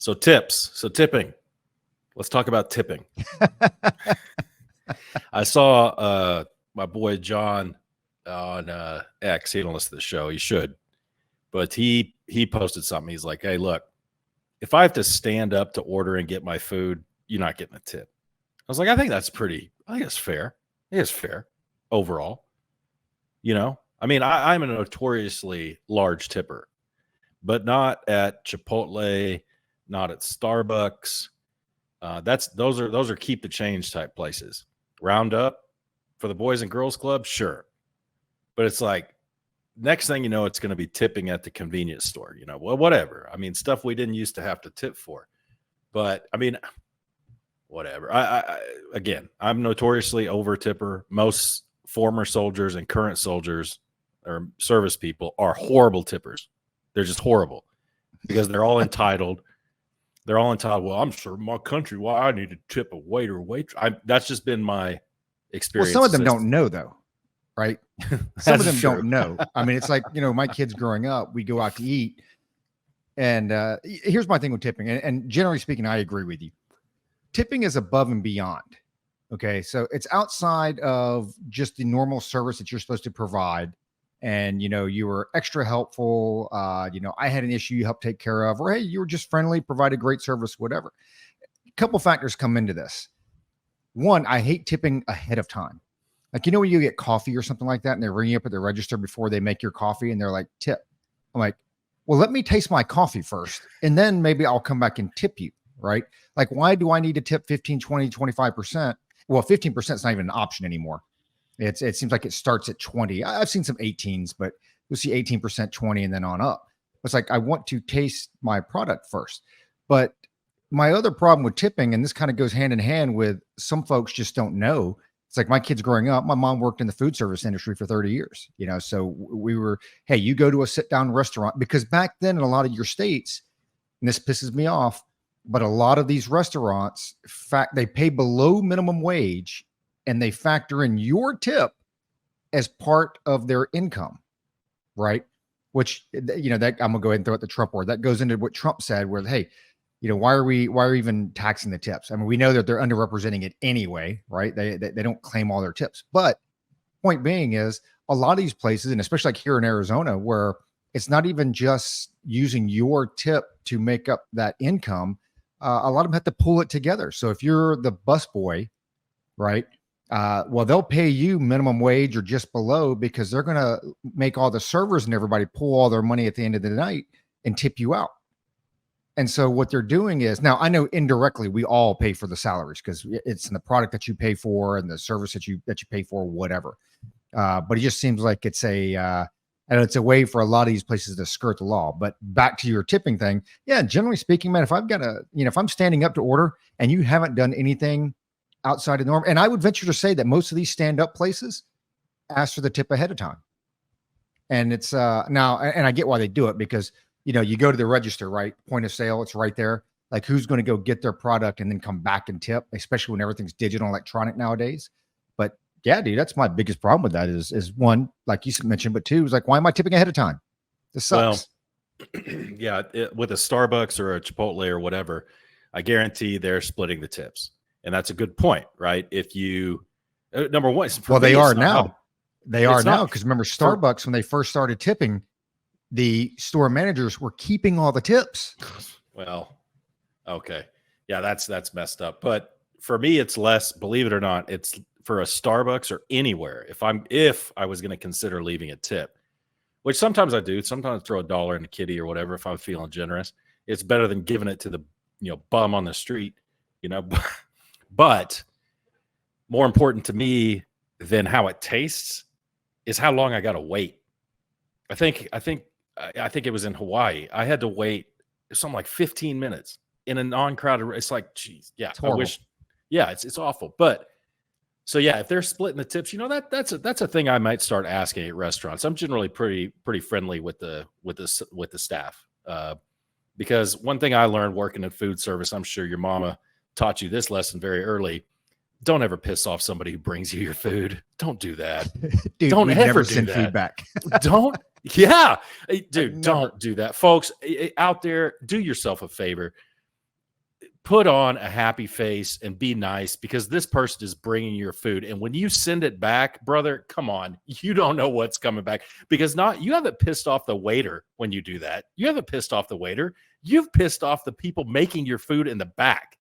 So tips. So tipping. Let's talk about tipping. I saw my boy John on X. He don't listen to the show. He should. But he posted something. He's like, hey, look, if I have to stand up to order and get my food, you're not getting a tip. I was like, I think that's fair. I think it's fair overall. I mean, I'm a notoriously large tipper, but not at Chipotle, not at Starbucks. Those are keep the change type places. Round up for the Boys and Girls Club, sure. But it's like, next thing you know, it's going to be tipping at the convenience store, well, whatever. I mean, stuff we didn't used to have to tip for. But I mean, whatever. Again, I'm notoriously over tipper. Most former soldiers and current soldiers or service people are horrible tippers. They're just horrible because they're all entitled. They're all entitled. Well, I'm serving my country. Why I need to tip a waiter or waitress? That's just been my experience. Well, some of them don't know though, right? Some of them don't know. I mean, it's like, my kids growing up, we go out to eat. And here's my thing with tipping. And generally speaking, I agree with you. Tipping is above and beyond. Okay. So it's outside of just the normal service that you're supposed to provide. And, you were extra helpful. I had an issue you helped take care of, or, hey, you were just friendly, provided great service, whatever. A couple factors come into this. One, I hate tipping ahead of time. Like, when you get coffee or something like that, and they're ringing you up at the register before they make your coffee and they're like, tip. I'm like, well, let me taste my coffee first, and then maybe I'll come back and tip you. Right. Like, why do I need to tip 15, 20, 25%? Well, 15% is not even an option anymore. It seems like it starts at 20. I've seen some 18s, but you'll see 18%, 20, and then on up. It's like, I want to taste my product first. But my other problem with tipping, and this kind of goes hand in hand with some folks just don't know. It's like my kids growing up, my mom worked in the food service industry for 30 years, so we were, hey, you go to a sit down restaurant, because back then in a lot of your states, and this pisses me off, but a lot of these restaurants, they pay below minimum wage and they factor in your tip as part of their income, right? Which, that I'm gonna go ahead and throw out the Trump word. That goes into what Trump said, where, hey, why are we even taxing the tips? I mean, we know that they're underrepresenting it anyway, right? They don't claim all their tips. But point being is, a lot of these places, and especially like here in Arizona, where it's not even just using your tip to make up that income, a lot of them have to pull it together. So if you're the busboy, right? Well, they'll pay you minimum wage or just below, because they're going to make all the servers and everybody pull all their money at the end of the night and tip you out. And so what they're doing is, now I know indirectly we all pay for the salaries because it's in the product that you pay for and the service that you pay for, whatever. But it just seems like it's a way for a lot of these places to skirt the law. But back to your tipping thing. Yeah. Generally speaking, man, if I've got if I'm standing up to order and you haven't done anything outside of norm, and I would venture to say that most of these stand-up places ask for the tip ahead of time. And it's now, and I get why they do it, because you go to the register, right? Point of sale, it's right there. Like, who's going to go get their product and then come back and tip, especially when everything's digital, electronic nowadays. But yeah, dude, that's my biggest problem with that is one, like you mentioned, but two is like, why am I tipping ahead of time? This sucks. Well, yeah, with a Starbucks or a Chipotle or whatever, I guarantee they're splitting the tips. And that's a good point, right? If you, number one, well, they are now. They are now, because remember, Starbucks, when they first started tipping, the store managers were keeping all the tips. Well, okay. Yeah, that's messed up. But for me, it's less, believe it or not, it's for a Starbucks or anywhere. If I was going to consider leaving a tip, which sometimes I do, sometimes throw $1 in a kitty or whatever, if I'm feeling generous, it's better than giving it to the, bum on the street, but more important to me than how it tastes is how long I got to wait. I think it was in Hawaii. I had to wait something like 15 minutes in a non-crowded. It's like, geez, yeah, I wish. Yeah, it's awful. But so yeah, if they're splitting the tips, that's a thing I might start asking at restaurants. I'm generally pretty friendly with the staff, because one thing I learned working in food service, I'm sure your mama taught you this lesson very early. Don't ever piss off somebody who brings you your food. Don't do that. Dude, don't ever send feedback. Don't. Yeah. Dude, don't do that. Folks out there, do yourself a favor. put on a happy face and be nice, because this person is bringing your food. And when you send it back, brother, come on, you don't know what's coming back, because you haven't pissed off the waiter when you do that. You haven't pissed off the waiter. You've pissed off the people making your food in the back,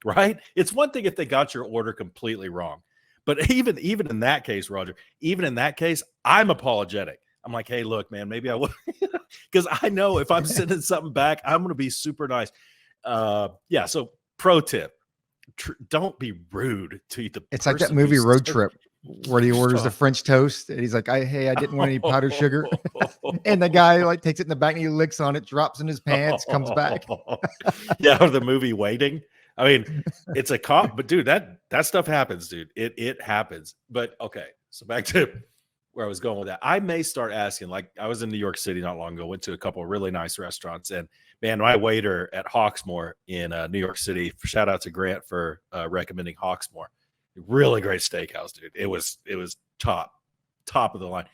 right? It's one thing if they got your order completely wrong. But even in that case, Roger, even in that case, I'm apologetic. I'm like, hey, look, man, maybe I would, because I know if I'm sending something back, I'm going to be super nice. Yeah. So pro tip, don't be rude to the It's like that movie Road Trip where he orders the French toast and he's like, hey, I didn't want any powdered sugar. And the guy like takes it in the back and he licks on it, drops in his pants, comes back. Yeah. Or the movie Waiting. I mean, it's a cop, but dude, that stuff happens, dude. It happens. But okay. So back to where I was going with that. I may start asking, like I was in New York City not long ago, went to a couple of really nice restaurants, and man, my waiter at Hawksmoor in New York City, shout out to Grant for recommending Hawksmoor. Really great steakhouse, dude. It was top of the line.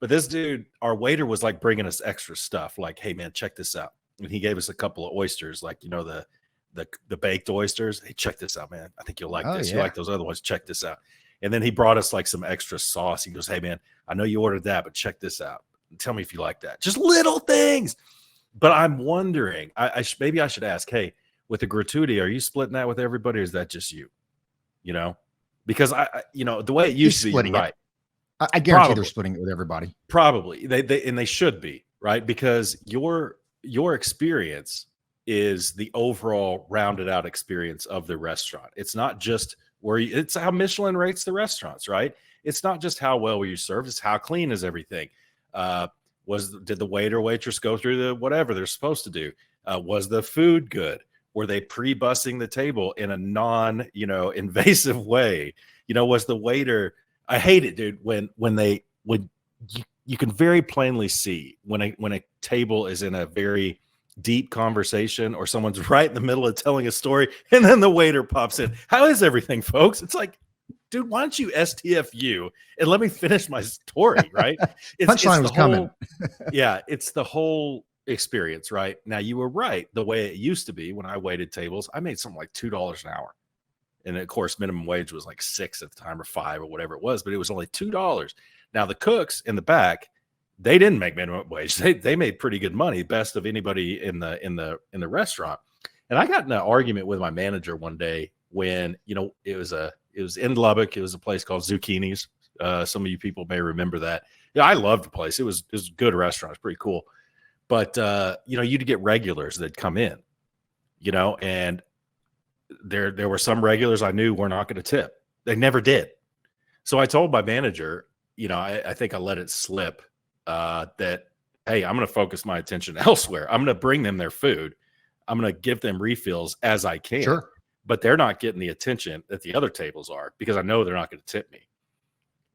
But this dude, our waiter, was like bringing us extra stuff. Like, hey man, check this out. And he gave us a couple of oysters, like, you know, the baked oysters. Hey, check this out, man. I think you'll like this. Yeah. You like those other ones? Check this out. And then he brought us like some extra sauce. He goes, hey man, I know you ordered that, but check this out. Tell me if you like that. Just little things. But I'm wondering, maybe I should ask, hey, with the gratuity, are you splitting that with everybody, or is that just you? You know, because you know, the way it used to be, right? I guarantee they're splitting it with everybody. Probably they should be, right? Because your experience is the overall rounded out experience of the restaurant. It's not just it's how Michelin rates the restaurants, right? It's not just how well were you served, it's how clean is everything. Did the waiter or waitress go through the whatever they're supposed to do? Was the food good? Were they pre-bussing the table in a invasive way? You know, was the waiter? I hate it, dude. When you can very plainly see when a table is in a very deep conversation, or someone's right in the middle of telling a story, and then the waiter pops in. How is everything, folks? It's like, dude, why don't you STFU and let me finish my story, right? Punchline was coming. Yeah, it's the whole experience, right? Now, you were right. The way it used to be when I waited tables, I made something like $2 an hour. And of course, minimum wage was like $6 at the time, or $5 or whatever it was, but it was only $2. Now, the cooks in the back, they didn't make minimum wage. They made pretty good money, best of anybody in the restaurant. And I got in an argument with my manager one day when, you know, it was in Lubbock. It was a place called Zucchini's. Some of you people may remember that. Yeah, I loved the place. It was a good restaurant. It's pretty cool. But you know, you'd get regulars that come in, you know, and there were some regulars I knew were not going to tip. They never did. So I told my manager, you know, I think I let it slip that, hey, I'm going to focus my attention elsewhere. I'm going to bring them their food. I'm going to give them refills as I can. Sure. But they're not getting the attention that the other tables are, because I know they're not going to tip me.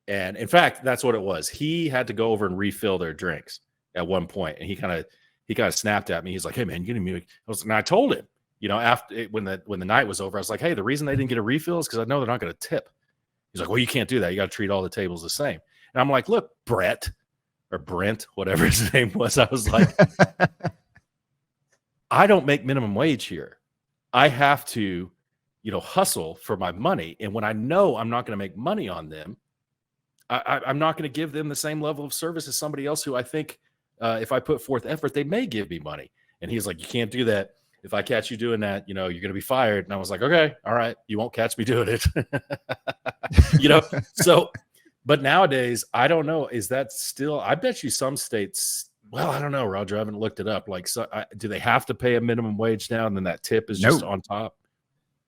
And in fact, that's what it was. He had to go over and refill their drinks at one point, and he kind of snapped at me. He's like, "Hey man, you getting me?" And I told him, you know, after when the night was over, I was like, "Hey, the reason they didn't get a refill is because I know they're not going to tip." He's like, "Well, you can't do that. You got to treat all the tables the same." And I'm like, "Look, Brent, whatever his name was," I was like, "I don't make minimum wage here. I have to, you know, hustle for my money. And when I know I'm not going to make money on them, I'm not going to give them the same level of service as somebody else who I think if I put forth effort, they may give me money." And he's like, "You can't do that. If I catch you doing that, you know, you're going to be fired." And I was like, "Okay, all right. You won't catch me doing it." You know, so, but nowadays, I don't know. Is that still, I bet you some states, well, I don't know, Roger, I haven't looked it up. Like, so, do they have to pay a minimum wage now, and then that tip is just on top?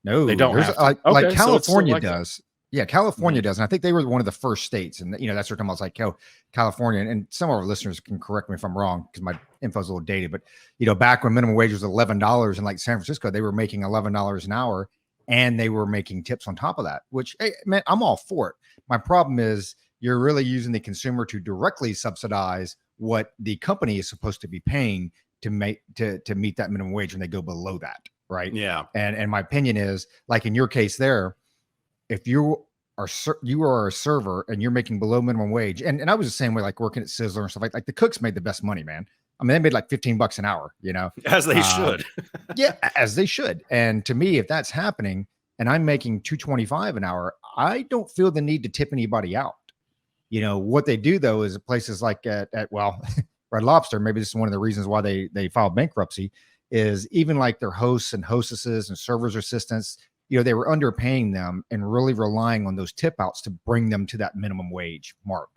No, they don't. Like California does. Yeah, California does. And I think they were one of the first states. And, you know, that's what I'm talking about. Like, California, and some of our listeners can correct me if I'm wrong, because my info's a little dated. But, you know, back when minimum wage was $11 in like San Francisco, they were making $11 an hour, and they were making tips on top of that, which, hey, man, I'm all for it. My problem is you're really using the consumer to directly subsidize what the company is supposed to be paying to meet that minimum wage when they go below that. Right. Yeah. And my opinion is, like in your case there, if you are a server and you're making below minimum wage, and I was the same way, like working at Sizzler and stuff like the cooks made the best money, man. I mean, they made like $15 an hour, as they should. Yeah, as they should. And to me, if that's happening and I'm making $2.25 an hour, I don't feel the need to tip anybody out. What they do though is places like at Red Lobster, maybe this is one of the reasons why they filed bankruptcy, is even like their hosts and hostesses and servers assistants, they were underpaying them and really relying on those tip outs to bring them to that minimum wage mark.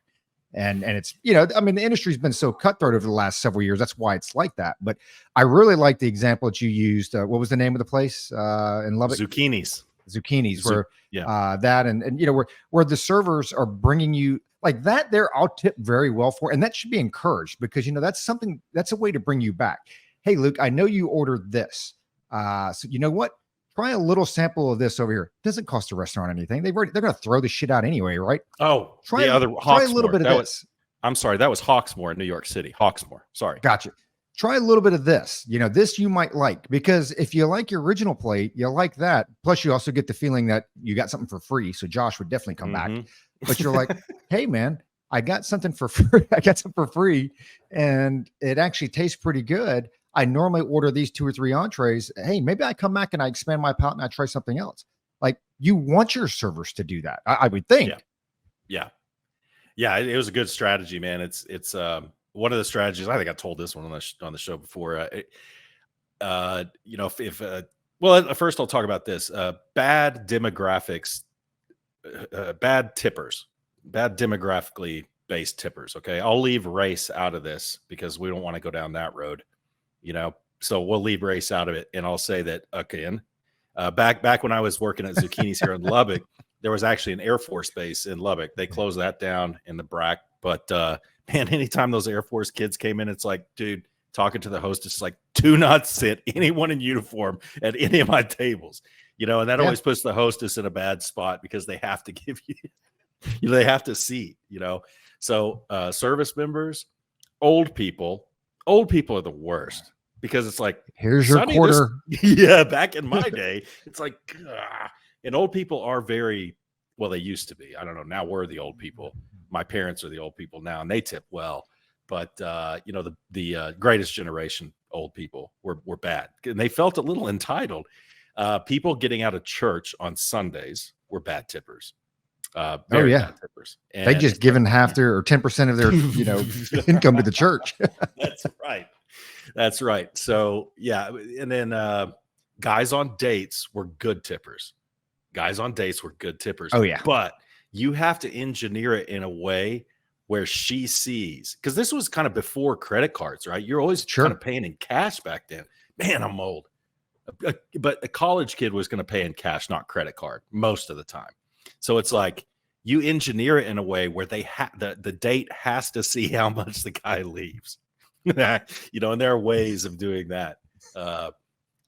And it's, I mean, the industry's been so cutthroat over the last several years. That's why it's like that. But I really like the example that you used. What was the name of the place in Lubbock? Zucchinis, where that and where the servers are bringing you like that there, I'll tip very well for. And that should be encouraged because, that's a way to bring you back. Hey, Luke, I know you ordered this. So you know what? Try a little sample of this over here. It doesn't cost the restaurant anything. They're going to throw the shit out anyway, right? Oh, try a little bit of this. I'm sorry. That was Hawksmoor in New York City. Hawksmoor. Sorry. Gotcha. Try a little bit of this. This you might like, because if you like your original plate, you like that. Plus you also get the feeling that you got something for free. So Josh would definitely come back, but you're like, hey man, I got something for free. I got something for free and it actually tastes pretty good. I normally order these 2 or 3 entrees. Hey, maybe I come back and I expand my palate and I try something else. Like you want your servers to do that. I would think. Yeah. It was a good strategy, man. It's one of the strategies. I think I told this one on the show before. Well, first I'll talk about this. Bad demographics, bad tippers, bad demographically based tippers. Okay, I'll leave race out of this because we don't want to go down that road. So we'll leave race out of it. And I'll say that, again, back when I was working at Zucchinis here in Lubbock, there was actually an Air Force base in Lubbock. They closed that down in the BRAC. But man, anytime those Air Force kids came in, it's like, dude, talking to the hostess, like, do not sit anyone in uniform at any of my tables, and that always puts the hostess in a bad spot because they have to give you, they have to seat, So service members, old people are the worst. Because it's like, here's your quarter. Back in my day, it's like, and old people are very, well, they used to be. I don't know. Now we're the old people. My parents are the old people now, and they tip well. But the greatest generation old people were bad, and they felt a little entitled. People getting out of church on Sundays were bad tippers. Very bad tippers. And they just given half their or 10% of their income to the church. That's right. That's right. So and then guys on dates were good tippers. Oh yeah. But you have to engineer it in a way where she sees, because this was kind of before credit cards, right? You're always kind of paying in cash back then. Man, I'm old. But a college kid was going to pay in cash, not credit card, most of the time. So it's like you engineer it in a way where they the date has to see how much the guy leaves. And there are ways of doing that.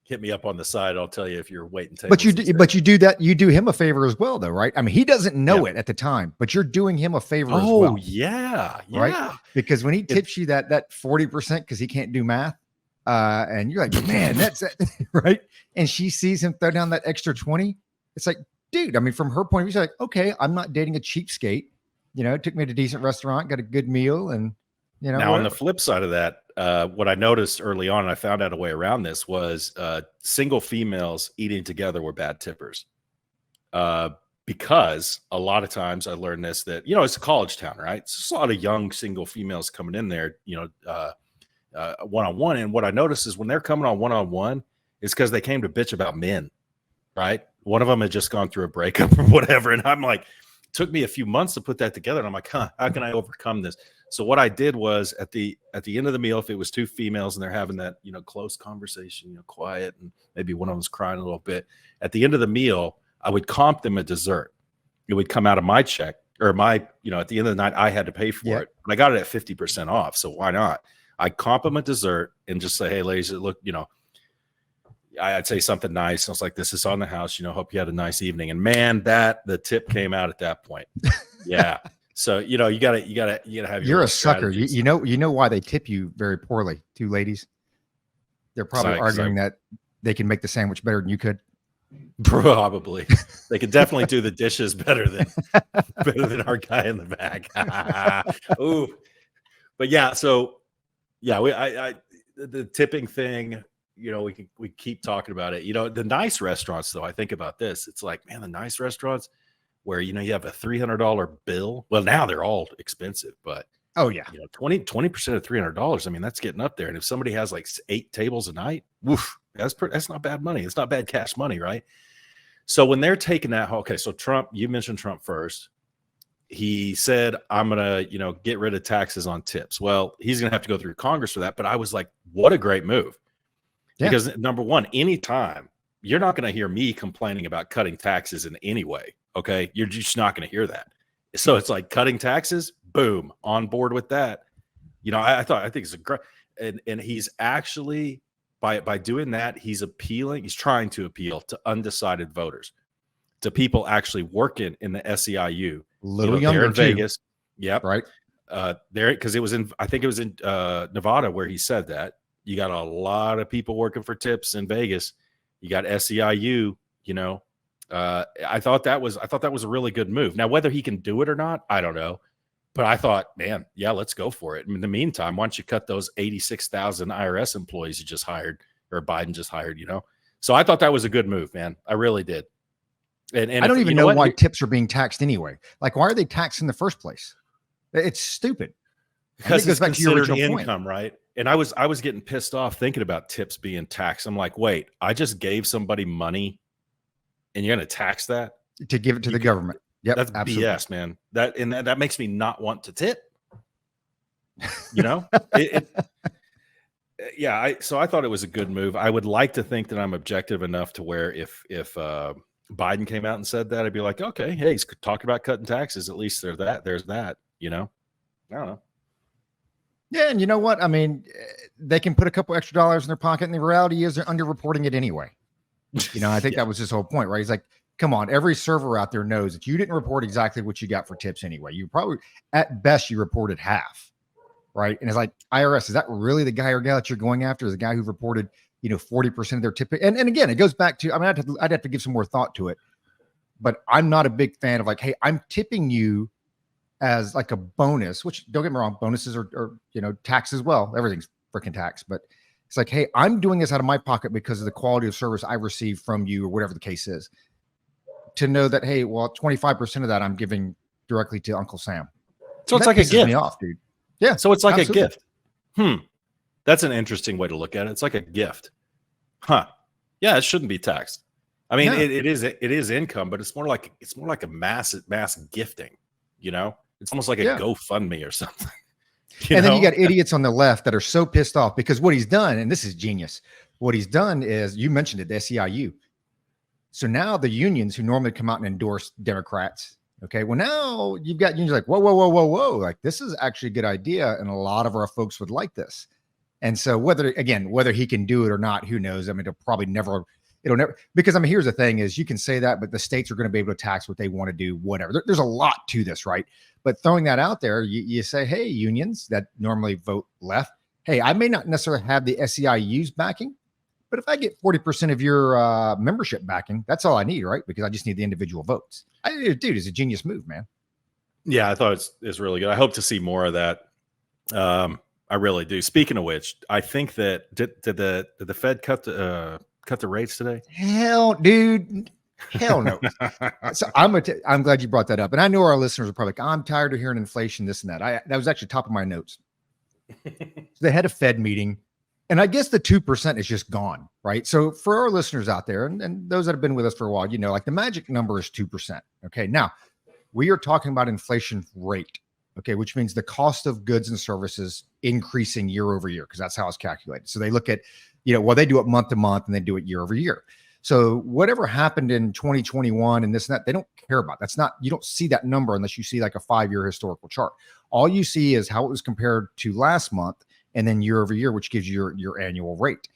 Hit me up on the side. I'll tell you if you're waiting. But you do that. You do him a favor as well, though, right? I mean, he doesn't know it at the time, but you're doing him a favor as well. Oh yeah, right. Because when he tips you that 40% because he can't do math, and you're like, man, that's it, right? And she sees him throw down that extra 20. It's like, dude. I mean, from her point of view, she's like, okay, I'm not dating a cheapskate. It took me to a decent restaurant, got a good meal, and now whatever. On the flip side of that, what I noticed early on, and I found out a way around this, was single females eating together were bad tippers. Because a lot of times I learned this, that, it's a college town, right? It's just a lot of young single females coming in there, one-on-one. And what I noticed is when they're coming on one-on-one, it's because they came to bitch about men, right? One of them had just gone through a breakup or whatever. And I'm like, it took me a few months to put that together. And I'm like, how can I overcome this? So what I did was at the end of the meal, if it was two females and they're having that, close conversation, quiet, and maybe one of them's crying a little bit, at the end of the meal, I would comp them a dessert. It would come out of my check, or my, at the end of the night, I had to pay for it. But I got it at 50% off. So why not? I comp them a dessert and just say, hey, ladies, look, I'd say something nice. I was like, this is on the house, hope you had a nice evening. And man, the tip came out at that point. Yeah. So, you gotta have your, you're a sucker. You know why they tip you very poorly, two ladies. They're probably arguing that they can make the sandwich better than you could. Probably. They could definitely do the dishes better than our guy in the back. Ooh. But yeah, so Yeah, the tipping thing, we keep talking about it. The nice restaurants, though, I think about this. It's like, man, the nice restaurants where, you have a $300 bill. Well, now they're all expensive, but oh yeah, 20% of $300. I mean, that's getting up there. And if somebody has like 8 tables a night, woof, that's not bad money. It's not bad cash money, right? So when they're taking that, okay, so Trump, you mentioned Trump first. He said, I'm going to, get rid of taxes on tips. Well, he's going to have to go through Congress for that. But I was like, what a great move. Yeah. Because number one, anytime, you're not going to hear me complaining about cutting taxes in any way. Okay. You're just not going to hear that. So it's like cutting taxes, boom, on board with that. I think it's a great, and he's actually, by doing that, he's trying to appeal to undecided voters, to people actually working in the SEIU. Little younger in Vegas. Yep. Right. There, because I think it was in Nevada where he said that. You got a lot of people working for tips in Vegas. You got SEIU, I thought that was a really good move. Now, whether he can do it or not, I don't know. But I thought, man, yeah, let's go for it. In the meantime, why don't you cut those 86,000 IRS employees you just hired, or Biden just hired, So I thought that was a good move, man. I really did. And I don't even know why tips are being taxed anyway. Like, why are they taxed in the first place? It's stupid. Because it's considered income, right? And I was getting pissed off thinking about tips being taxed. I'm like, wait, I just gave somebody money, and you're going to tax that to give it to the government? Yep, that's absolutely BS, man. That makes me not want to tip. Yeah. So I thought it was a good move. I would like to think that I'm objective enough to where if Biden came out and said that, I'd be like, okay, hey, he's talking about cutting taxes. At least there's that. I don't know. Yeah, and you know what? I mean, they can put a couple extra dollars in their pocket, and the reality is they're underreporting it anyway. I think that was his whole point, right? He's like, come on, every server out there knows that you didn't report exactly what you got for tips anyway. You probably, at best, you reported half, right? And it's like, IRS, is that really the guy or gal that you're going after? Is the guy who reported 40% of their tip? And again, it goes back to, I mean, I'd have to give some more thought to it, but I'm not a big fan of like, hey, I'm tipping you as like a bonus, which don't get me wrong, bonuses are tax as well. Everything's freaking tax, but it's like, hey, I'm doing this out of my pocket because of the quality of service I receive from you, or whatever the case is. To know that, hey, well, 25% of that I'm giving directly to Uncle Sam. So it's like a gift. Me off, dude. Yeah. So it's like absolutely. A gift. That's an interesting way to look at it. It's like a gift. Huh. Yeah, it shouldn't be taxed. I mean, it is income, but it's more like a mass gifting, It's almost like a GoFundMe or something. Then you got idiots on the left that are so pissed off because what he's done, and this is genius, what he's done is, you mentioned it, the SEIU. So now the unions who normally come out and endorse Democrats, okay, well, now you've got unions like, whoa, like, this is actually a good idea, and a lot of our folks would like this. And so whether he can do it or not, who knows? I mean, it'll never, because I mean, here's the thing is, you can say that, but the states are going to be able to tax what they want to do, whatever. There's a lot to this, right? But throwing that out there, you say, hey, unions that normally vote left, hey, I may not necessarily have the SEIU's backing, but if I get 40% of your membership backing, that's all I need, right? Because I just need the individual votes. Dude, it's a genius move, man. Yeah, I thought it's really good. I hope to see more of that. I really do. Speaking of which, I think that did the Fed cut the rates today? Hell, dude. Hell no. So I'm glad you brought that up. And I know our listeners are probably like, I'm tired of hearing inflation, this and that. That was actually top of my notes. So they had a Fed meeting, and I guess the 2% is just gone, right? So for our listeners out there, and those that have been with us for a while, like the magic number is 2%. Okay. Now we are talking about inflation rate. Okay. Which means the cost of goods and services increasing year over year, because that's how it's calculated. So they look at, they do it month to month, and they do it year over year. So whatever happened in 2021 and this and that, they don't care about. You don't see that number unless you see like a 5-year historical chart. All you see is how it was compared to last month, and then year over year, which gives you your annual rate.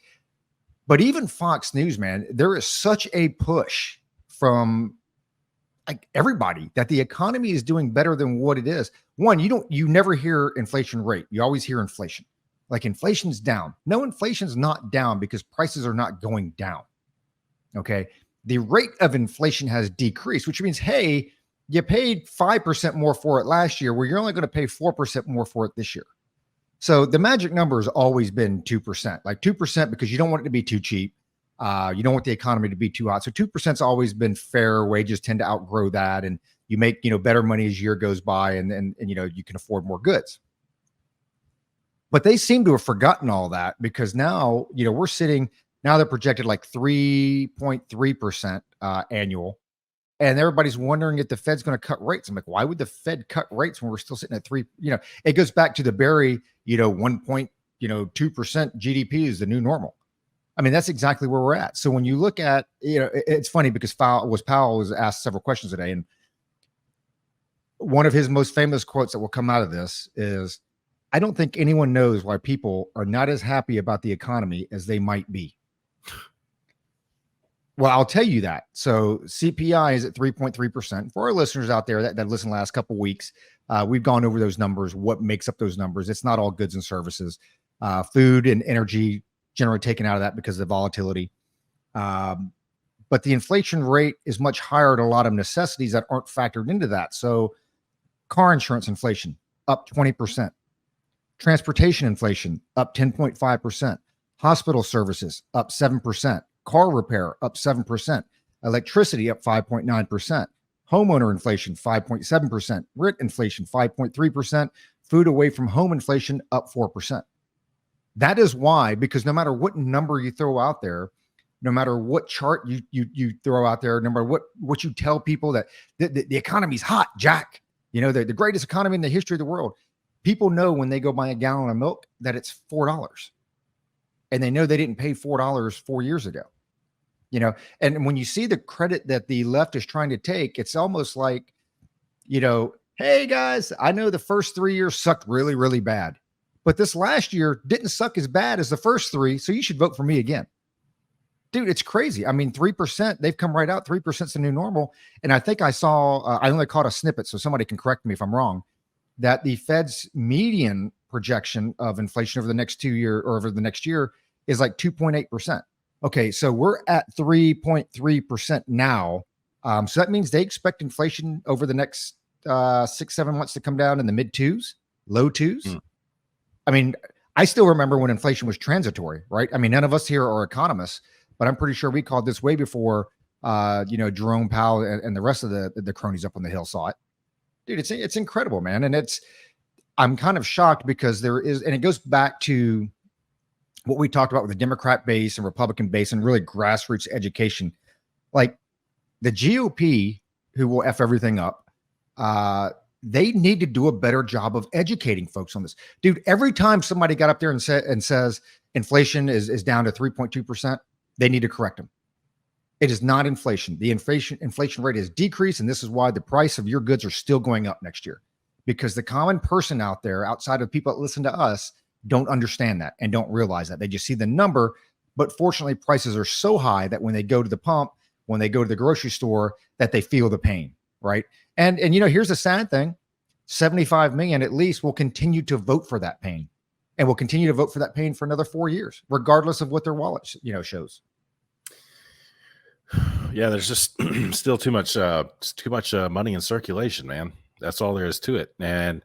But even Fox News, man, there is such a push from like everybody that the economy is doing better than what it is. One, you never hear inflation rate. You always hear inflation. Like, inflation's down. No, inflation's not down because prices are not going down. Okay. The rate of inflation has decreased, which means, hey, you paid 5% more for it last year, where you're only going to pay 4% more for it this year. So the magic number has always been 2%, like 2% because you don't want it to be too cheap. You don't want the economy to be too hot. So 2% has always been fair. Wages tend to outgrow that, and you make better money as year goes by, and you can afford more goods. But they seem to have forgotten all that because now we're sitting now they're projected like 3.3% annual, and everybody's wondering if the Fed's going to cut rates. I'm like, why would the Fed cut rates when we're still sitting at 3? It goes back to the Barry 1.2% GDP is the new normal. I mean, that's exactly where we're at. So when you look at, it's funny because Powell was asked several questions today, and one of his most famous quotes that will come out of this is, I don't think anyone knows why people are not as happy about the economy as they might be. Well, I'll tell you that. So CPI is at 3.3%. For our listeners out there that listen the last couple of weeks, we've gone over those numbers, what makes up those numbers. It's not all goods and services. Food and energy generally taken out of that because of the volatility. But the inflation rate is much higher at a lot of necessities that aren't factored into that. So car insurance inflation up 20%. Transportation inflation up 10.5%. Hospital services up 7%. Car repair up 7%. Electricity up 5.9%. Homeowner inflation 5.7%. Rent inflation 5.3%. Food away from home inflation up 4%. That is why, because no matter what number you throw out there, no matter what chart you throw out there, no matter what you tell people that the economy's hot, Jack, the greatest economy in the history of the world. People know when they go buy a gallon of milk that it's $4, and they know they didn't pay $4 4 years ago. And when you see the credit that the left is trying to take, it's almost like, hey guys, I know the first 3 years sucked really, really bad, but this last year didn't suck as bad as the first three. So you should vote for me again. Dude, it's crazy. I mean, 3%, they've come right out. 3% is the new normal. And I think I saw, I only caught a snippet, so somebody can correct me if I'm wrong, that the Fed's median projection of inflation over the next 2 years or over the next year is like 2.8%. Okay, so we're at 3.3% now. So that means they expect inflation over the next 6-7 months to come down in the mid twos, low twos. I mean, I still remember when inflation was transitory, right? I mean, none of us here are economists, but I'm pretty sure we called this way before, Jerome Powell and the rest of the cronies up on the Hill saw it. Dude, it's incredible, man. And I'm kind of shocked because and it goes back to what we talked about with the Democrat base and Republican base and really grassroots education. Like the GOP, who will F everything up, they need to do a better job of educating folks on this. Dude, every time somebody got up there and says inflation is down to 3.2%, they need to correct them. It is not inflation. The inflation rate has decreased, and this is why the price of your goods are still going up next year. Because the common person out there, outside of people that listen to us, don't understand that and don't realize that. They just see the number, but fortunately, prices are so high that when they go to the pump, when they go to the grocery store, that they feel the pain, right? And here's the sad thing: 75 million at least will continue to vote for that pain, and will continue to vote for that pain for another 4 years, regardless of what their wallet shows. Yeah, there's just still too much money in circulation, man. That's all there is to it. And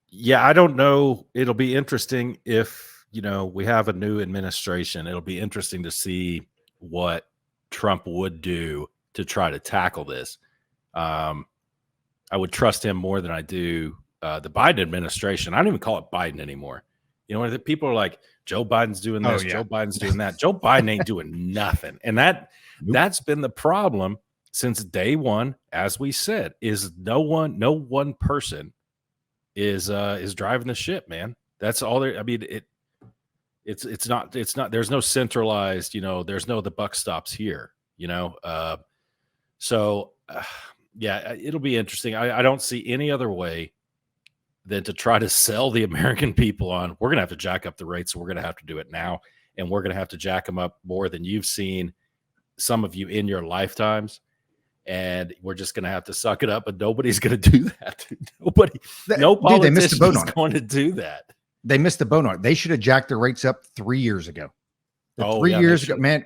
yeah, I don't know. It'll be interesting if, we have a new administration. It'll be interesting to see what Trump would do to try to tackle this. I would trust him more than I do the Biden administration. I don't even call it Biden anymore. People are like, Joe Biden's doing this, Joe Biden's doing that. Joe Biden ain't doing nothing. And that's been the problem since day one, as we said, is no one person is driving the ship, man. That's all there. I mean, it's not, there's no centralized, there's no, the buck stops here, So yeah, it'll be interesting. I don't see any other way than to try to sell the American people on, we're going to have to jack up the rates. So we're going to have to do it now. And we're going to have to jack them up more than you've seen, some of you, in your lifetimes. And we're just going to have to suck it up, and nobody's going to do that. No politician is going to do that. They missed the boat on it. They should have jacked their rates up 3 years ago. 3 years ago, man.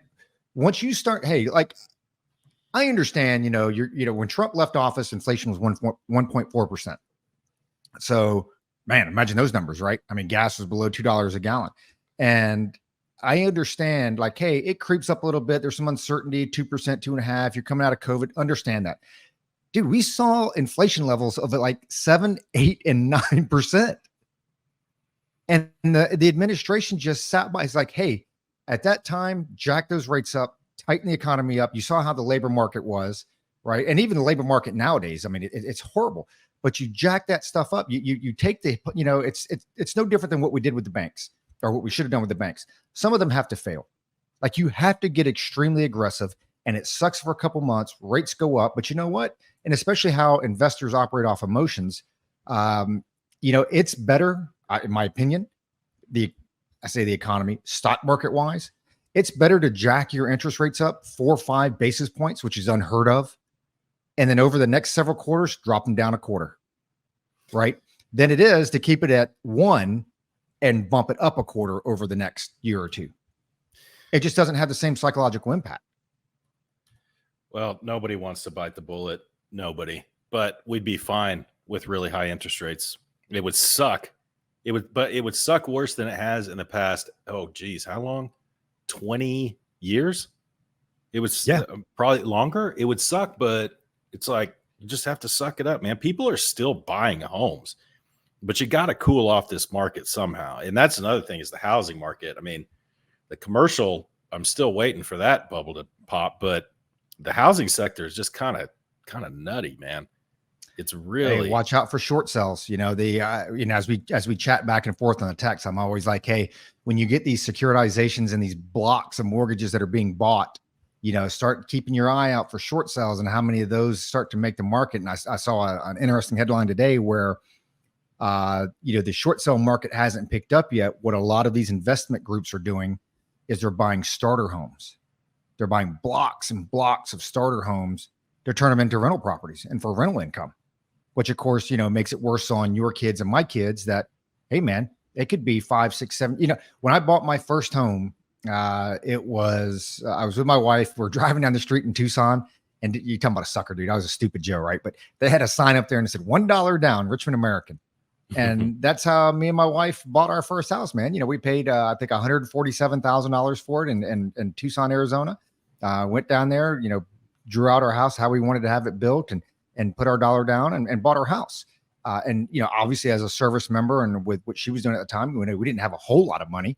Once you start, I understand, when Trump left office, inflation was 1.4%. So man, imagine those numbers, right? I mean, gas was below $2 a gallon. And I understand, like, hey, it creeps up a little bit. There's some uncertainty, 2%, 2.5%. You're coming out of COVID. Understand that. Dude, we saw inflation levels of like 7, 8, and 9%. And the administration just sat by. It's like, hey, at that time, jack those rates up, tighten the economy up. You saw how the labor market was, right? And even the labor market nowadays, I mean, it's horrible. But you jack that stuff up. You take the, it's no different than what we did with the banks, or what we should have done with the banks. Some of them have to fail. Like, you have to get extremely aggressive, and it sucks for a couple months. Rates go up, but you know what? And especially how investors operate off emotions. It's better, in my opinion, the economy, stock market wise, it's better to jack your interest rates up 4 or 5 basis points, which is unheard of. And then over the next several quarters, drop them down a quarter, right? Than it is to keep it at 1 and bump it up a quarter over the next year or two. It just doesn't have the same psychological impact. Well, nobody wants to bite the bullet. Nobody. But we'd be fine with really high interest rates. It would suck. It would suck worse than it has in the past. Oh, geez, how long? 20 years? It was probably longer. It would suck, but it's like, you just have to suck it up, man. People are still buying homes, but you got to cool off this market somehow. And that's another thing, is the housing market. I mean, the commercial, I'm still waiting for that bubble to pop, but the housing sector is just kind of nutty, man. It's really, watch out for short sells. As we chat back and forth on the text, I'm always like, hey, when you get these securitizations and these blocks of mortgages that are being bought, start keeping your eye out for short sales and how many of those start to make the market. And I saw an interesting headline today where, the short sale market hasn't picked up yet. What a lot of these investment groups are doing is they're buying starter homes. They're buying blocks and blocks of starter homes to turn them into rental properties and for rental income, which of course, makes it worse on your kids and my kids that, hey man, it could be 5, 6, 7, when I bought my first home, I was with my wife. We're driving down the street in Tucson, and you talking about a sucker, dude. I was a stupid Joe, right? But they had a sign up there and it said $1 down, Richmond American. And that's how me and my wife bought our first house, man. We paid, I think $147,000 for it in Tucson, Arizona. Went down there, drew out our house, how we wanted to have it built, and put our dollar down and bought our house. Obviously as a service member and with what she was doing at the time, we didn't have a whole lot of money.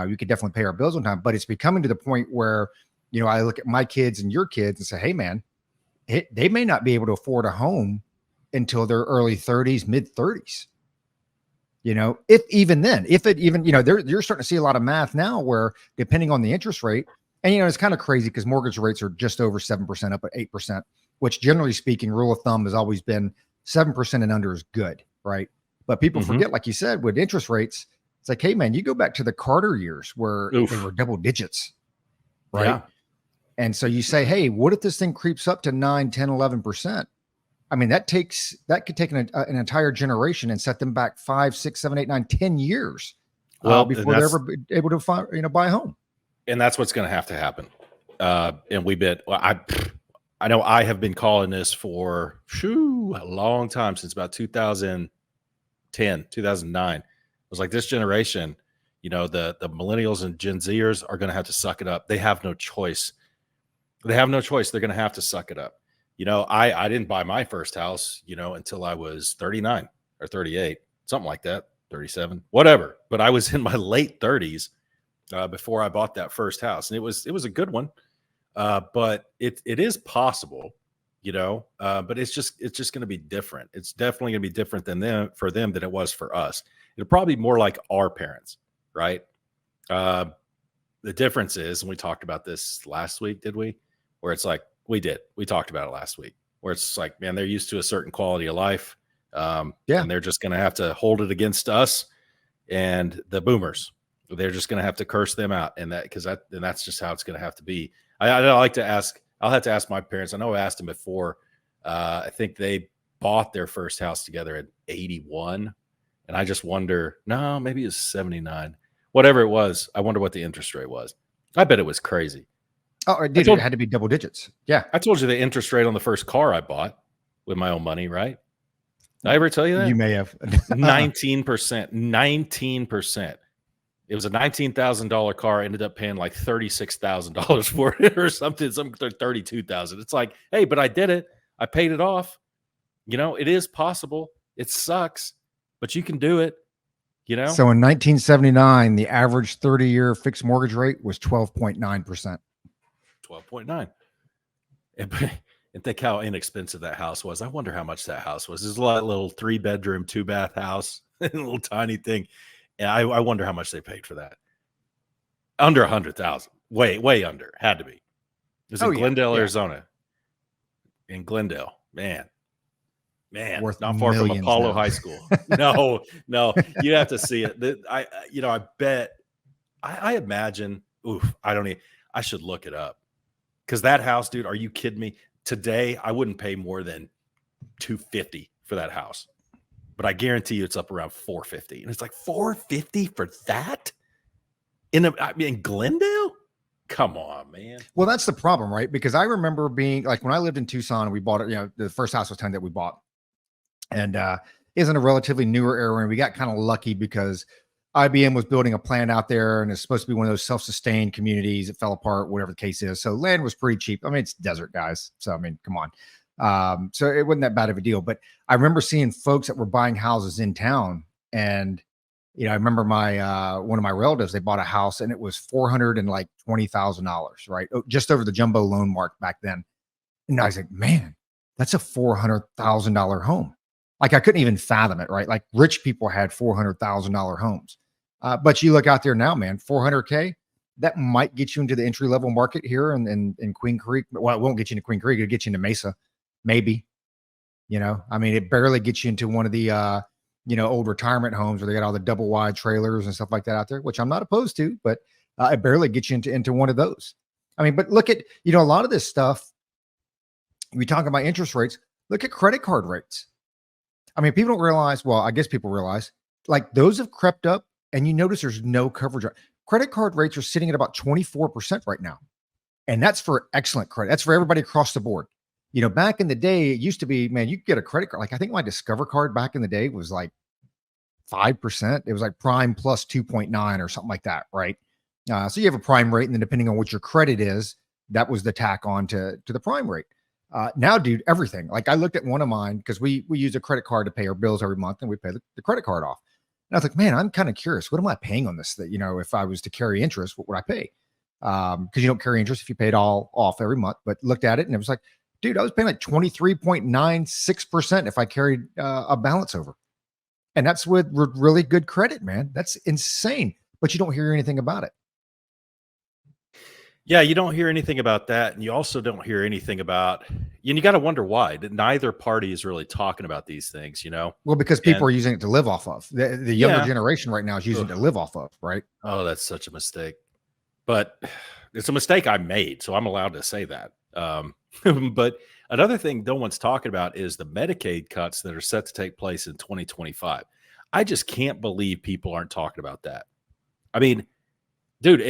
We could definitely pay our bills on time, but it's becoming to the point where, I look at my kids and your kids and say, hey man, they may not be able to afford a home until their early 30s, mid 30s. If even then, you're starting to see a lot of math now where, depending on the interest rate, and it's kind of crazy because mortgage rates are just over 7%, up at 8%, which generally speaking, rule of thumb has always been 7% and under is good, right? But people forget, like you said, with interest rates, it's like, hey man, you go back to the Carter years where they were double digits, right? Yeah. And so you say, hey, what if this thing creeps up to 9, 10, 11%? I mean, that could take an entire generation and set them back 5, 6, 7, 8, 9, 10 years before they're ever able to buy a home. And that's what's going to have to happen. I know I have been calling this for a long time, since about 2010, 2009. It was like, this generation, the millennials and Gen Zers are going to have to suck it up. They have no choice. They're going to have to suck it up. I didn't buy my first house, until I was 39 or 38, something like that, 37, whatever. But I was in my late 30s before I bought that first house, and it was a good one. But it is possible, but it's just going to be different. It's definitely going to be different for them than it was for us. It'll probably be more like our parents, right? The difference is, and we talked about this last week, did we? Where it's like, we talked about it last week, where it's like, man, they're used to a certain quality of life. And they're just going to have to hold it against us and the boomers. They're just going to have to curse them out. And that's just how it's going to have to be. I'll have to ask my parents. I know I asked them before. I think they bought their first house together in 81. And I just wonder, no, maybe it's 79, whatever it was. I wonder what the interest rate was. I bet it was crazy. Oh, it had to be double digits. Yeah. I told you the interest rate on the first car I bought with my own money, right? Did I ever tell you that? You may have. 19%. 19%. It was a $19,000 car. I ended up paying like $36,000 for it or something. Some $32,000. It's like, hey, but I did it. I paid it off. You know, it is possible. It sucks, but you can do it. You know. So in 1979, the average 30-year fixed mortgage rate was 12.9%. 12.9. And think how inexpensive that house was. I wonder how much that house was. It's a little 3-bedroom, 2-bath house, a little tiny thing. And I wonder how much they paid for that. Under 100,000. Way under. Had to be. It was in Glendale, Arizona. In Glendale, man, Worth not far from Apollo now. High School. No, you have to see it. I bet. I imagine. Oof, I should look it up because that house, dude. Are you kidding me? Today, I wouldn't pay more than $250 for that house, but I guarantee you it's up around $450, and it's like $450 for that in Glendale. Come on, man. Well, that's the problem, right? Because I remember being like when I lived in Tucson, we bought it. You know, the first house was 10 that we bought, and isn't a relatively newer area, and we got kind of lucky because IBM was building a plant out there, and it's supposed to be one of those self-sustained communities. It fell apart, whatever the case is. So land was pretty cheap. I mean, it's desert, guys. So I mean, come on. So it wasn't that bad of a deal. But I remember seeing folks that were buying houses in town, and you know, I remember my one of my relatives, they bought a house, and it was $420,000, right? Just over the jumbo loan mark back then. And I was like, man, that's a $400,000 home. Like I couldn't even fathom it, right? Like rich people had $400,000 homes. But you look out there now, man, 400K, that might get you into the entry level market here in Queen Creek. Well, it won't get you into Queen Creek. It'll get you into Mesa, maybe. You know, I mean, it barely gets you into one of the, old retirement homes where they got all the double wide trailers and stuff like that out there, which I'm not opposed to, but it barely gets you into one of those. I mean, but look at, a lot of this stuff, we talk about interest rates, look at credit card rates. I mean, people don't realize, well, I guess people realize, like those have crept up and you notice there's no coverage. Credit card rates are sitting at about 24% right now. And that's for excellent credit. That's for everybody across the board. Back in the day, it used to be, man, you could get a credit card. Like I think my Discover card back in the day was like 5%. It was like prime plus 2.9 or something like that, right? So you have a prime rate, and then depending on what your credit is, that was the tack on to the prime rate. Now, dude, everything. Like I looked at one of mine because we use a credit card to pay our bills every month, and we pay the credit card off. And I was like, man, I'm kind of curious. What am I paying on this? That if I was to carry interest, what would I pay? Because you don't carry interest if you pay it all off every month. But looked at it, and it was like, dude, I was paying like 23.96% if I carried a balance over. And that's with really good credit, man. That's insane. But you don't hear anything about it. Yeah, you don't hear anything about that. And you also don't hear anything about, and you got to wonder why. Neither party is really talking about these things, Well, because people are using it to live off of. The younger generation right now is using it to live off of, right? Oh, that's such a mistake. But it's a mistake I made, so I'm allowed to say that. But another thing no one's talking about is the Medicaid cuts that are set to take place in 2025. I just can't believe people aren't talking about that. I mean, dude,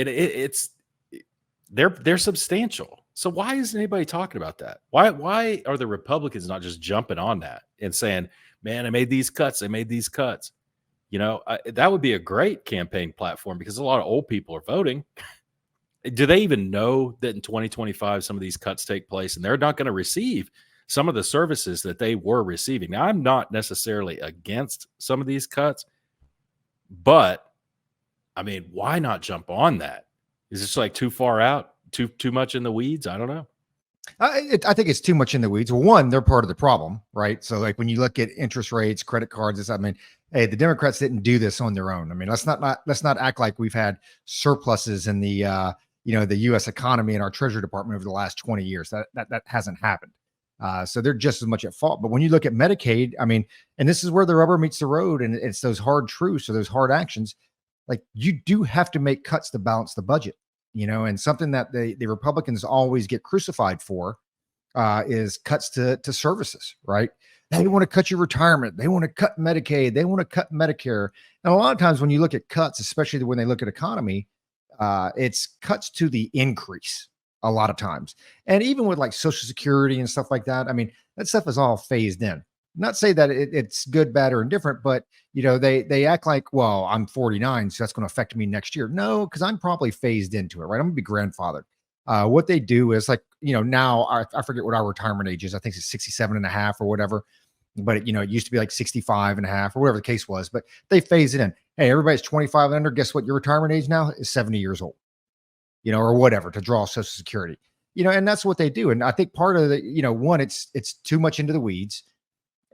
they're substantial. So why isn't anybody talking about that? Why are the Republicans not just jumping on that and saying, man, I made these cuts. They made these cuts. That would be a great campaign platform because a lot of old people are voting. Do they even know that in 2025, some of these cuts take place and they're not going to receive some of the services that they were receiving? Now, I'm not necessarily against some of these cuts, but I mean, why not jump on that? Is this like too far out, too much in the weeds? I don't know. I think it's too much in the weeds. Well, one, they're part of the problem, right? So like when you look at interest rates, credit cards, hey, the Democrats didn't do this on their own. I mean, let's not act like we've had surpluses in the the U.S. economy and our Treasury Department over the last 20 years. That hasn't happened. So they're just as much at fault. But when you look at Medicaid, I mean, and this is where the rubber meets the road, and it's those hard truths or those hard actions. Like you do have to make cuts to balance the budget, and something that the Republicans always get crucified for is cuts to services, right? They want to cut your retirement. They want to cut Medicaid. They want to cut Medicare. And a lot of times when you look at cuts, especially when they look at economy, it's cuts to the increase a lot of times. And even with like Social Security and stuff like that, I mean, that stuff is all phased in. Not say that it's good, bad, or indifferent, but they act like, well, I'm 49, so that's going to affect me next year. No, because I'm probably phased into it, right? I'm gonna be grandfathered. What they do is like, now I forget what our retirement age is. I think it's 67 and a half or whatever. But it used to be like 65 and a half or whatever the case was, but they phase it in. Hey, everybody's 25 and under. Guess what? Your retirement age now is 70 years old, or whatever, to draw Social Security, and that's what they do. And I think part of the, one, it's too much into the weeds.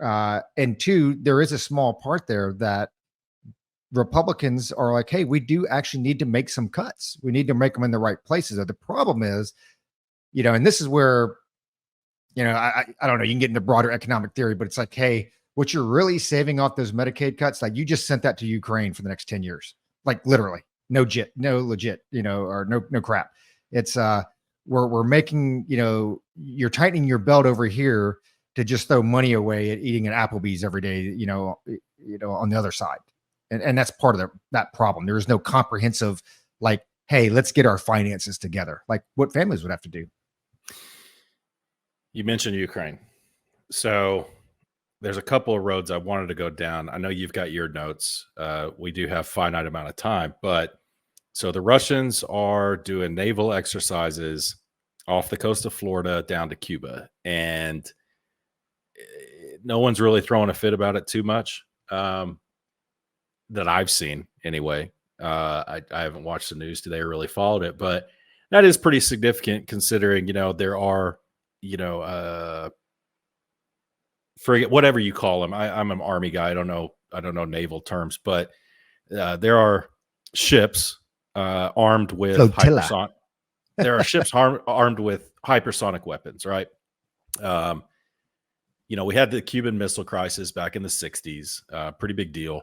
And two, there is a small part there that Republicans are like, hey, we do actually need to make some cuts. We need to make them in the right places. The problem is, and this is where, I don't know, you can get into broader economic theory, but it's like, hey, what you're really saving off those Medicaid cuts, like you just sent that to Ukraine for the next 10 years, like literally no legit, or no crap. It's we're making, you're tightening your belt over here to just throw money away at eating at Applebee's every day, on the other side. And that's part of that problem. There is no comprehensive, like, hey, let's get our finances together, like what families would have to do. You mentioned Ukraine. So there's a couple of roads I wanted to go down. I know you've got your notes. We do have finite amount of time, but so the Russians are doing naval exercises off the coast of Florida down to Cuba, and no one's really throwing a fit about it too much, that I've seen anyway. I haven't watched the news today or really followed it, but that is pretty significant considering, there are, frigate, whatever you call them. I'm an Army guy. I don't know naval terms, but there are ships armed with hypersonic. There are ships armed with hypersonic weapons, right? We had the Cuban Missile Crisis back in the 60s, pretty big deal.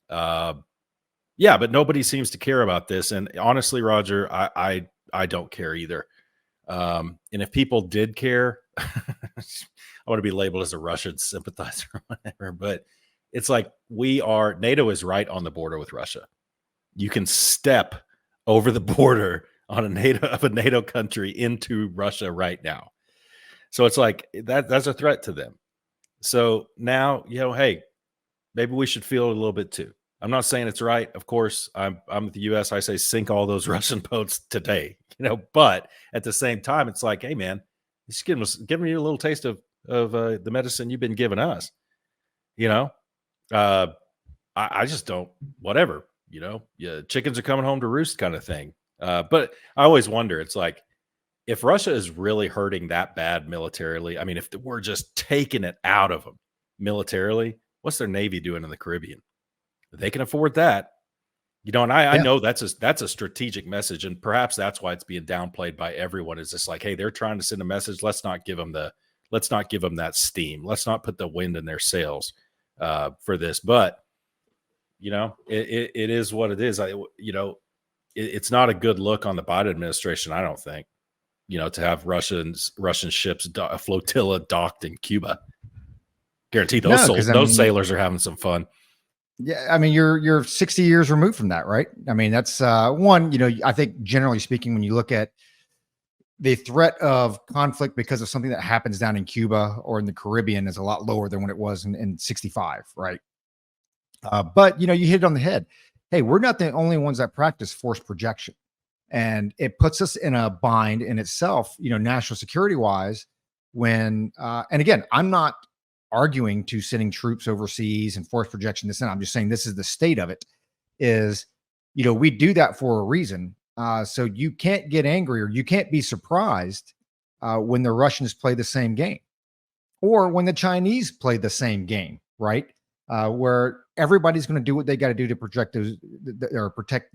Yeah, but nobody seems to care about this. And honestly, Roger, I don't care either. And if people did care, I want to be labeled as a Russian sympathizer or whatever, but it's like NATO is right on the border with Russia. You can step over the border on a NATO country into Russia right now. So it's like that's a threat to them. So now, hey, maybe we should feel it a little bit too. I'm not saying it's right. Of course, I'm with the U.S. I say sink all those Russian boats today, but at the same time, it's like, hey, man, just give me a little taste of the medicine you've been giving us. I just don't, whatever, chickens are coming home to roost kind of thing. But I always wonder, it's like, if Russia is really hurting that bad militarily, I mean, if we're just taking it out of them militarily, what's their Navy doing in the Caribbean? They can afford that, and I know that's a strategic message, and perhaps that's why it's being downplayed by everyone. Is just like, hey, they're trying to send a message. Let's not give them that steam. Let's not put the wind in their sails for this. But it is what it is. It's not a good look on the Biden administration, I don't think. To have Russian ships, a flotilla docked in Cuba. Guarantee those sailors are having some fun. Yeah, I mean, you're 60 years removed from that, right? I mean, that's one. I think generally speaking, when you look at the threat of conflict because of something that happens down in Cuba or in the Caribbean is a lot lower than when it was in 65, right? But you hit it on the head. Hey, we're not the only ones that practice force projection. And it puts us in a bind in itself, national security wise, when, and again, I'm not arguing to sending troops overseas and force projection this, and I'm just saying this is the state of it is, we do that for a reason. So you can't get angry or you can't be surprised when the Russians play the same game or when the Chinese play the same game, right? Where everybody's going to do what they got to do to protect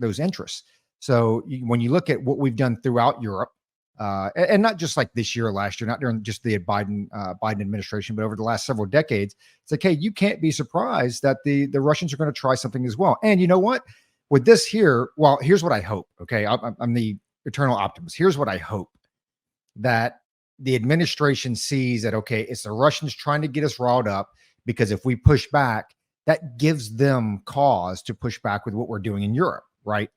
those interests. So when you look at what we've done throughout Europe, and not just like this year or last year, not during just the Biden administration, but over the last several decades, it's like, hey, you can't be surprised that the Russians are going to try something as well. And you know what? With this here, well, here's what I hope. Okay, I'm the eternal optimist. Here's what I hope, that the administration sees that, okay, it's the Russians trying to get us riled up, because if we push back, that gives them cause to push back with what we're doing in Europe, right?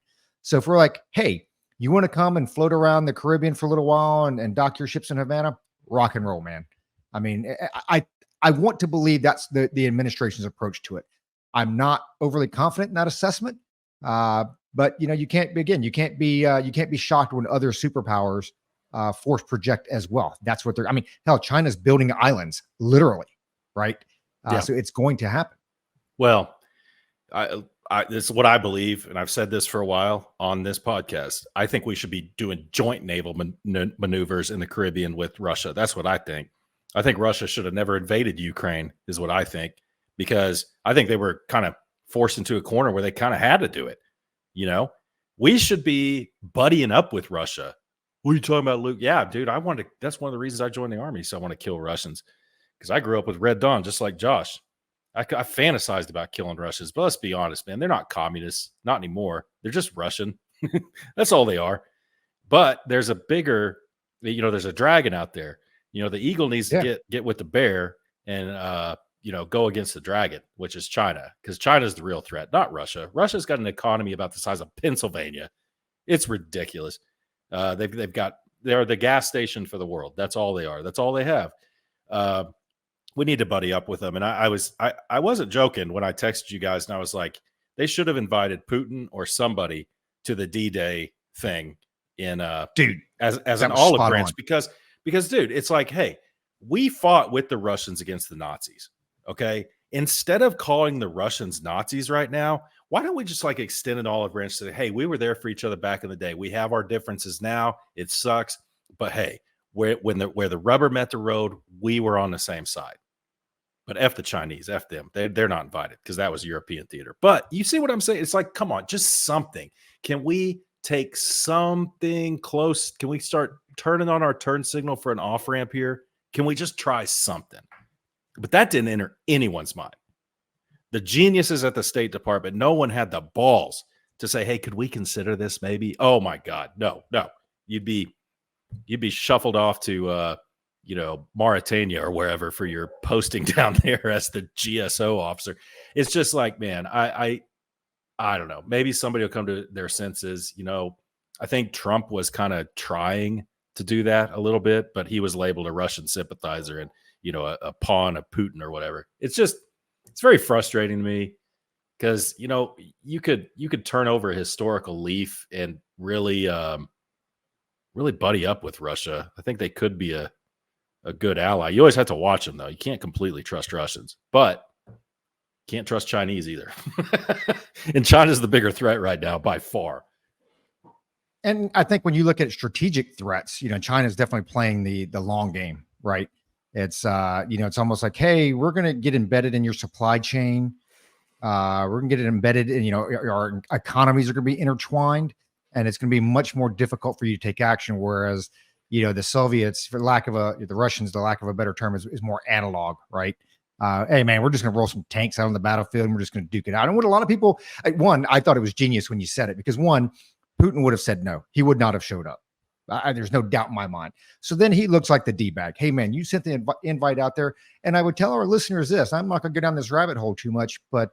So if we're like, hey, you want to come and float around the Caribbean for a little while and dock your ships in Havana? Rock and roll, man. I mean, I want to believe that's the administration's approach to it. I'm not overly confident in that assessment. But you can't be shocked when other superpowers force project as well. That's what they're. I mean, hell, China's building islands, literally, right? So it's going to happen. Well, this is what I believe, and I've said this for a while on this podcast. I think we should be doing joint naval maneuvers in the Caribbean with Russia. That's what I think. I think Russia should have never invaded Ukraine, is what I think, because I think they were kind of forced into a corner where they kind of had to do it. We should be buddying up with Russia. What are you talking about, Luke? Yeah, dude, that's one of the reasons I joined the army. So I want to kill Russians, because I grew up with Red Dawn, just like Josh. I fantasized about killing Russians, but let's be honest, man. They're not communists, not anymore. They're just Russian. That's all they are. But there's a bigger, there's a dragon out there. The eagle needs to get with the bear and, go against the dragon, which is China, because China's the real threat, not Russia. Russia's got an economy about the size of Pennsylvania. It's ridiculous. They're the gas station for the world. That's all they are. That's all they have. We need to buddy up with them. And I wasn't joking when I texted you guys, and I was like, they should have invited Putin or somebody to the D-Day thing in dude as an olive branch, because dude, it's like, hey, we fought with the Russians against the Nazis. Okay. Instead of calling the Russians Nazis right now, why don't we just extend an olive branch to say, hey, we were there for each other back in the day. We have our differences now. It sucks. But hey, where the rubber met the road, we were on the same side. But F the Chinese, F them. They're not invited, because that was European theater. But you see what I'm saying? It's like, come on, just something. Can we take something close? Can we start turning on our turn signal for an off ramp here? Can we just try something? But that didn't enter anyone's mind. The geniuses at the State Department, no one had the balls to say, hey, could we consider this maybe? Oh my God, no. You'd be shuffled off to Mauritania or wherever for your posting down there as the GSO officer. It's just like, man, I don't know. Maybe somebody will come to their senses. I think Trump was kind of trying to do that a little bit, but he was labeled a Russian sympathizer and a pawn of Putin or whatever. It's very frustrating to me, because you could turn over a historical leaf and really buddy up with Russia. I think they could be a good ally. You always have to watch them, though. You can't completely trust Russians, but can't trust Chinese either. And China's the bigger threat right now by far. And I think when you look at strategic threats, China's definitely playing the long game, right? It's it's almost like, hey, we're going to get embedded in your supply chain. We're going to get it embedded in, our economies are going to be intertwined, and it's going to be much more difficult for you to take action. Whereas, the Soviets, the Russians, the lack of a better term, is more analog, right? Hey man, we're just going to roll some tanks out on the battlefield and we're just going to duke it out. And what a lot of people, I thought it was genius when you said it, because Putin would have said no. He would not have showed up. There's no doubt in my mind. So then he looks like the D-bag. Hey, man, you sent the invite out there. And I would tell our listeners this. I'm not going to go down this rabbit hole too much, but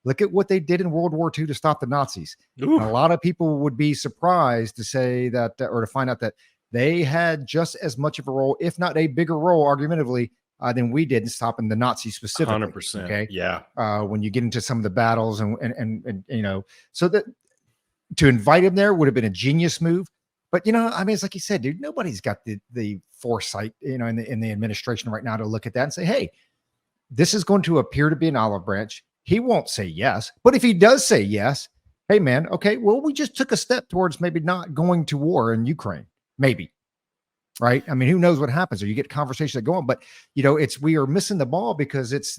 look at what they did in World War II to stop the Nazis. A lot of people would be surprised to say that, or to find out that they had just as much of a role, if not a bigger role, argumentatively, than we did in stopping the Nazis specifically. 100%. Okay. Yeah. When you get into some of the battles and so that to invite him there would have been a genius move. But, it's like you said, dude, nobody's got the foresight, in the administration right now to look at that and say, hey, this is going to appear to be an olive branch. He won't say yes. But if he does say yes, hey, man, okay, well, we just took a step towards maybe not going to war in Ukraine. Maybe. Right. I mean, who knows what happens, or you get conversations that go on. But, we are missing the ball, because it's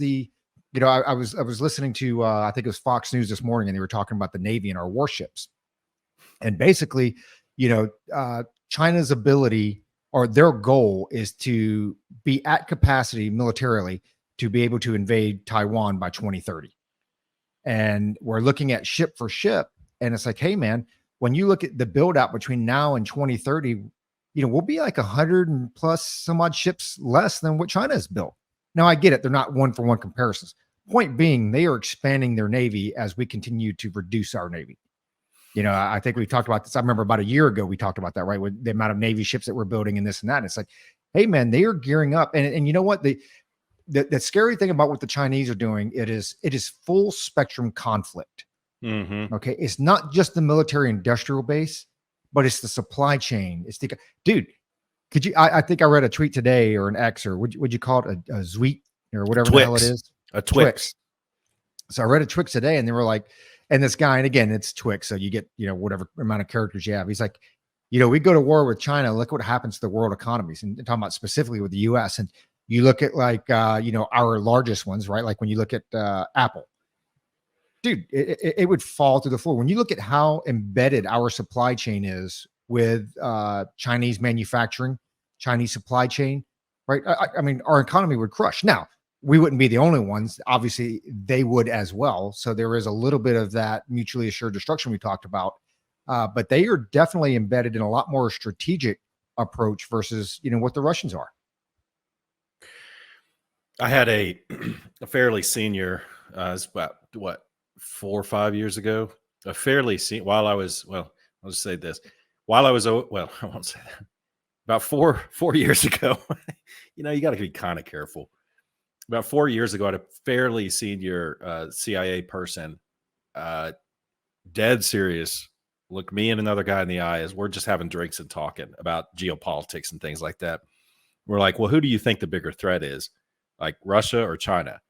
I was listening to, I think it was Fox News this morning, and they were talking about the Navy and our warships. And basically, China's ability, or their goal, is to be at capacity militarily to be able to invade Taiwan by 2030. And we're looking at ship for ship. And it's like, hey, man, when you look at the build out between now and 2030, we'll be like 100 and plus some odd ships less than what China has built. Now, I get it. They're not one for one comparisons. Point being, they are expanding their Navy as we continue to reduce our Navy. I think we talked about this. I remember about a year ago, we talked about that, right? With the amount of Navy ships that we're building and this and that. And it's like, hey, man, they are gearing up. And you know what? the scary thing about what the Chinese are doing, it is full spectrum conflict. Mm-hmm. Okay. It's not just the military industrial base, but it's the supply chain. It's the dude. Could you? I think I read a tweet today or an X or would you call it a Zweet or whatever the hell it is? A Twix. So I read a Twix today, and they were like, and this guy, and again, it's Twix, so you get whatever amount of characters you have. He's like, we go to war with China. Look what happens to the world economies, and talking about specifically with the U.S. And you look at like our largest ones, right? Like when you look at Apple, dude, it would fall to the floor. When you look at how embedded our supply chain is with Chinese manufacturing, Chinese supply chain, right? I mean, our economy would crush. Now, we wouldn't be the only ones. Obviously, they would as well. So there is a little bit of that mutually assured destruction we talked about. But they are definitely embedded in a lot more strategic approach versus, what the Russians are. I had a fairly senior, it's about 4 or 5 years ago, a fairly senior, I'll just say this. I won't say that. About 4 years ago, you got to be kind of careful. About 4 years ago, I had a fairly senior CIA person, dead serious, looked me and another guy in the eye as we're just having drinks and talking about geopolitics and things like that. We're like, well, who do you think the bigger threat is? Like Russia or China?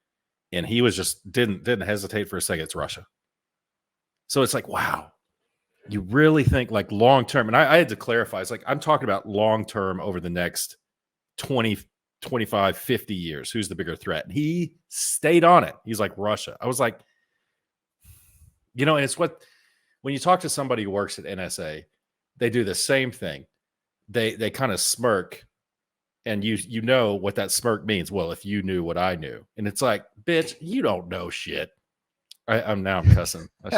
And he was just didn't hesitate for a second. It's Russia. So it's like, wow, you really think like long term? And I had to clarify. It's like, I'm talking about long term over the next 20, 25, 50 years. Who's the bigger threat? And he stayed on it. He's like, Russia. I was like, and it's when you talk to somebody who works at NSA, they do the same thing. They kind of smirk, and you know what that smirk means. Well, if you knew what I knew, and it's like, bitch, you don't know shit. I'm cussing. I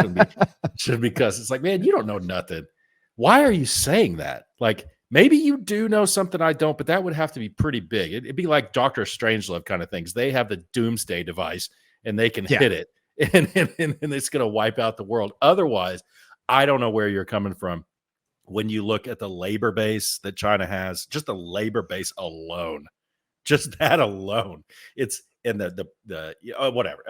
shouldn't be cussing. It's like, man, you don't know nothing. Why are you saying that? Like, maybe you do know something I don't, but that would have to be pretty big. It'd be like Dr. Strangelove kind of things. They have the doomsday device, and they can hit it, and it's going to wipe out the world. Otherwise, I don't know where you're coming from. When you look at the labor base that China has, just the labor base alone, just that alone, it's in the whatever.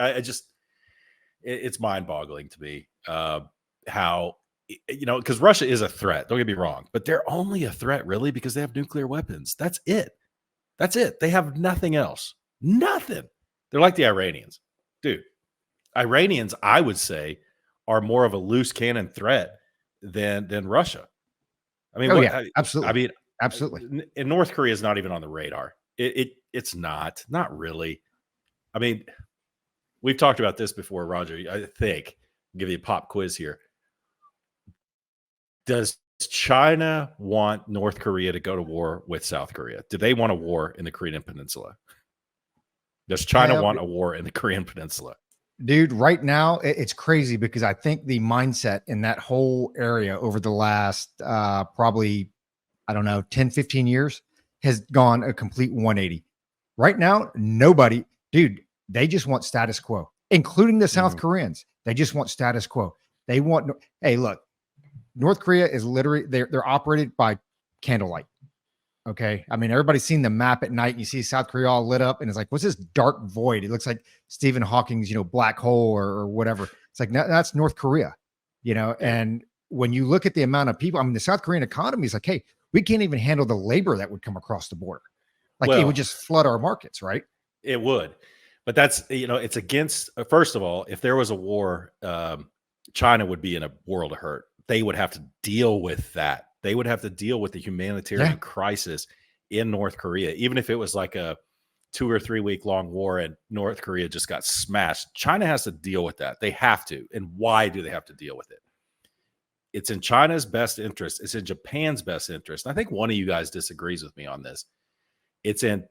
It's mind-boggling to me how, because Russia is a threat. Don't get me wrong, but they're only a threat really because they have nuclear weapons. That's it. They have nothing else. Nothing. They're like the Iranians, dude. Iranians, I would say, are more of a loose cannon threat than Russia. I mean, absolutely. I mean, absolutely. And North Korea is not even on the radar. It's not really. I mean, we've talked about this before, Roger. I think I'll give you a pop quiz here. Does China want North Korea to go to war with South Korea? Do they want a war in the Korean Peninsula? Does China want a war in the Korean Peninsula? Dude, right now it's crazy because I think the mindset in that whole area over the last probably, I don't know, 10, 15 years has gone a complete 180. Right now, nobody, dude, they just want status quo, including the South Koreans. They just want status quo. They want, hey, look, North Korea is literally, they're operated by candlelight. Okay. I mean, everybody's seen the map at night and you see South Korea all lit up and it's like, what's this dark void? It looks like Stephen Hawking's, black hole or whatever. It's like, no, that's North Korea, and when you look at the amount of people, I mean, the South Korean economy is like, hey, we can't even handle the labor that would come across the border. Like it would just flood our markets, right? It would. But that's, it's against, first of all, if there was a war, China would be in a world of hurt. They would have to deal with that. They would have to deal with the humanitarian crisis in North Korea, even if it was like a 2 or 3 week long war and North Korea just got smashed. China has to deal with that. They have to. And why do they have to deal with it? It's in China's best interest. It's in Japan's best interest. And I think one of you guys disagrees with me on this. It's in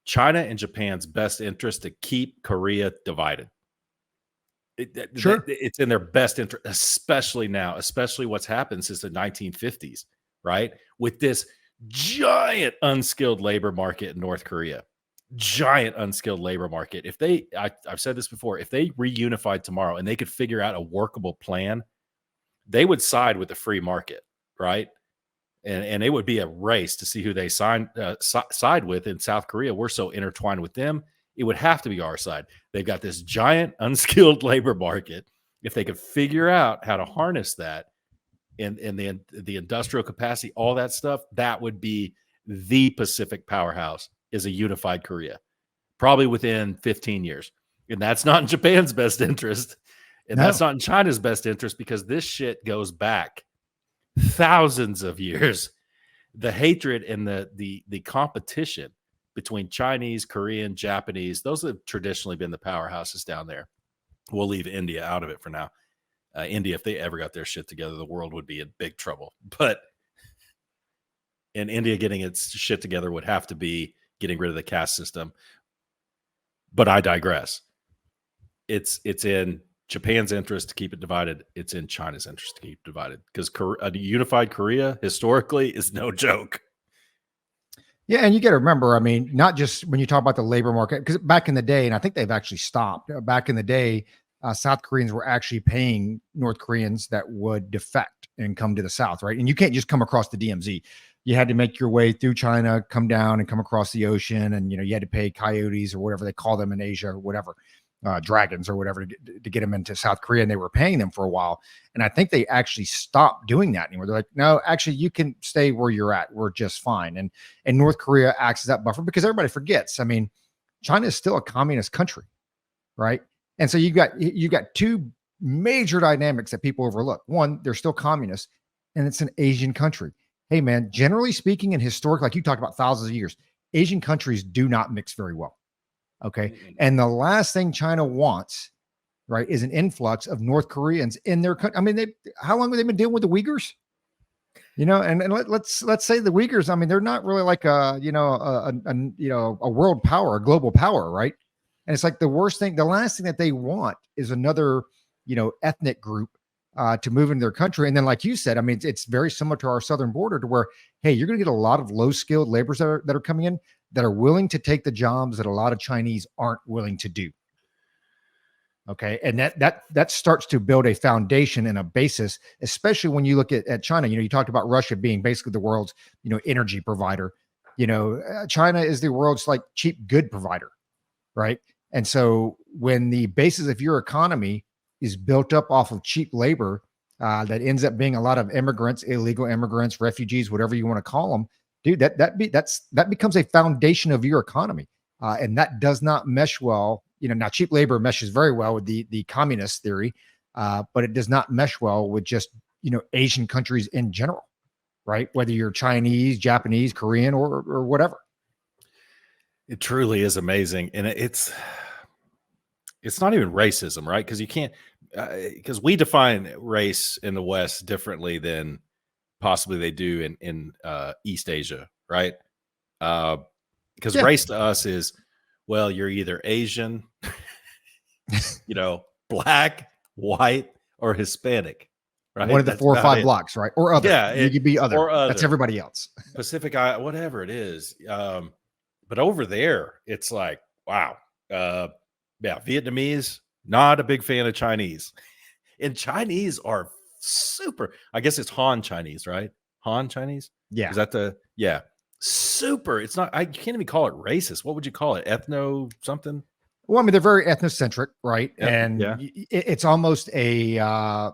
China and Japan's best interest to keep Korea divided. It's in their best interest, especially now, especially what's happened since the 1950s, right? With this giant unskilled labor market in North Korea, giant unskilled labor market. If I've said this before, if they reunified tomorrow and they could figure out a workable plan, they would side with the free market, right? And it would be a race to see who they side with in South Korea. We're so intertwined with them. it would have to be our side. They've got this giant unskilled labor market. If they could figure out how to harness that in the industrial capacity, all that stuff, that would be the Pacific powerhouse, is a unified Korea, probably within 15 years. And that's not in Japan's best interest. And that's not in China's best interest, because this shit goes back thousands of years. The hatred and the competition between Chinese, Korean, Japanese, those have traditionally been the powerhouses down there. We'll leave India out of it for now. India, if they ever got their shit together, the world would be in big trouble. But in India, getting its shit together would have to be getting rid of the caste system. But I digress. It's in Japan's interest to keep it divided. It's in China's interest to keep it divided, because a unified Korea historically is no joke. Yeah, and you got to remember, I mean, not just when you talk about the labor market, because back in the day, and I think they've actually stopped. Back in the day, South Koreans were actually paying North Koreans that would defect and come to the South, right? And you can't just come across the DMZ. You had to make your way through China, come down and come across the ocean, and you had to pay coyotes or whatever they call them in Asia, or whatever, dragons or whatever, to get them into South Korea. And they were paying them for a while. And I think they actually stopped doing that anymore. They're like, no, actually, you can stay where you're at. We're just fine. And North Korea acts as that buffer, because everybody forgets. I mean, China is still a communist country, right? And so you've got two major dynamics that people overlook. One, they're still communist, and it's an Asian country. Hey, man, generally speaking, and historic, like you talked about thousands of years, Asian countries do not mix very well. Okay. And the last thing China wants, right, is an influx of North Koreans in their country. I mean, how long have they been dealing with the Uyghurs? And let's say the Uyghurs, I mean, they're not really like a world power, a global power, right? And it's like the last thing that they want is another, ethnic group to move into their country. And then, like you said, I mean, it's very similar to our southern border, to where, hey, you're going to get a lot of low-skilled laborers that are coming in, that are willing to take the jobs that a lot of Chinese aren't willing to do. Okay. And that starts to build a foundation and a basis, especially when you look at China. You talked about Russia being basically the world's, energy provider. China is the world's like cheap good provider, right? And so when the basis of your economy is built up off of cheap labor, that ends up being a lot of immigrants, illegal immigrants, refugees, whatever you want to call them, dude, that becomes a foundation of your economy. And that does not mesh well. Now cheap labor meshes very well with the communist theory, but it does not mesh well with just, Asian countries in general, right? Whether you're Chinese, Japanese, Korean, or whatever. It truly is amazing. And it's not even racism, right? Because you can't, because we define race in the West differently than possibly they do in East Asia, right? Because race to us is, well, you're either Asian, black, white, or Hispanic, right? One of the 4 or 5 blocks, right? Or other. Yeah, you could be other. Or other. That's everybody else. Pacific, whatever it is. But over there, it's like, wow. Vietnamese, not a big fan of Chinese. And Chinese are super, I guess it's Han Chinese, right? Han Chinese? Yeah. Is that super? It's not, I can't even call it racist. What would you call it? Ethno something? Well, I mean, they're very ethnocentric, right? And it's almost a,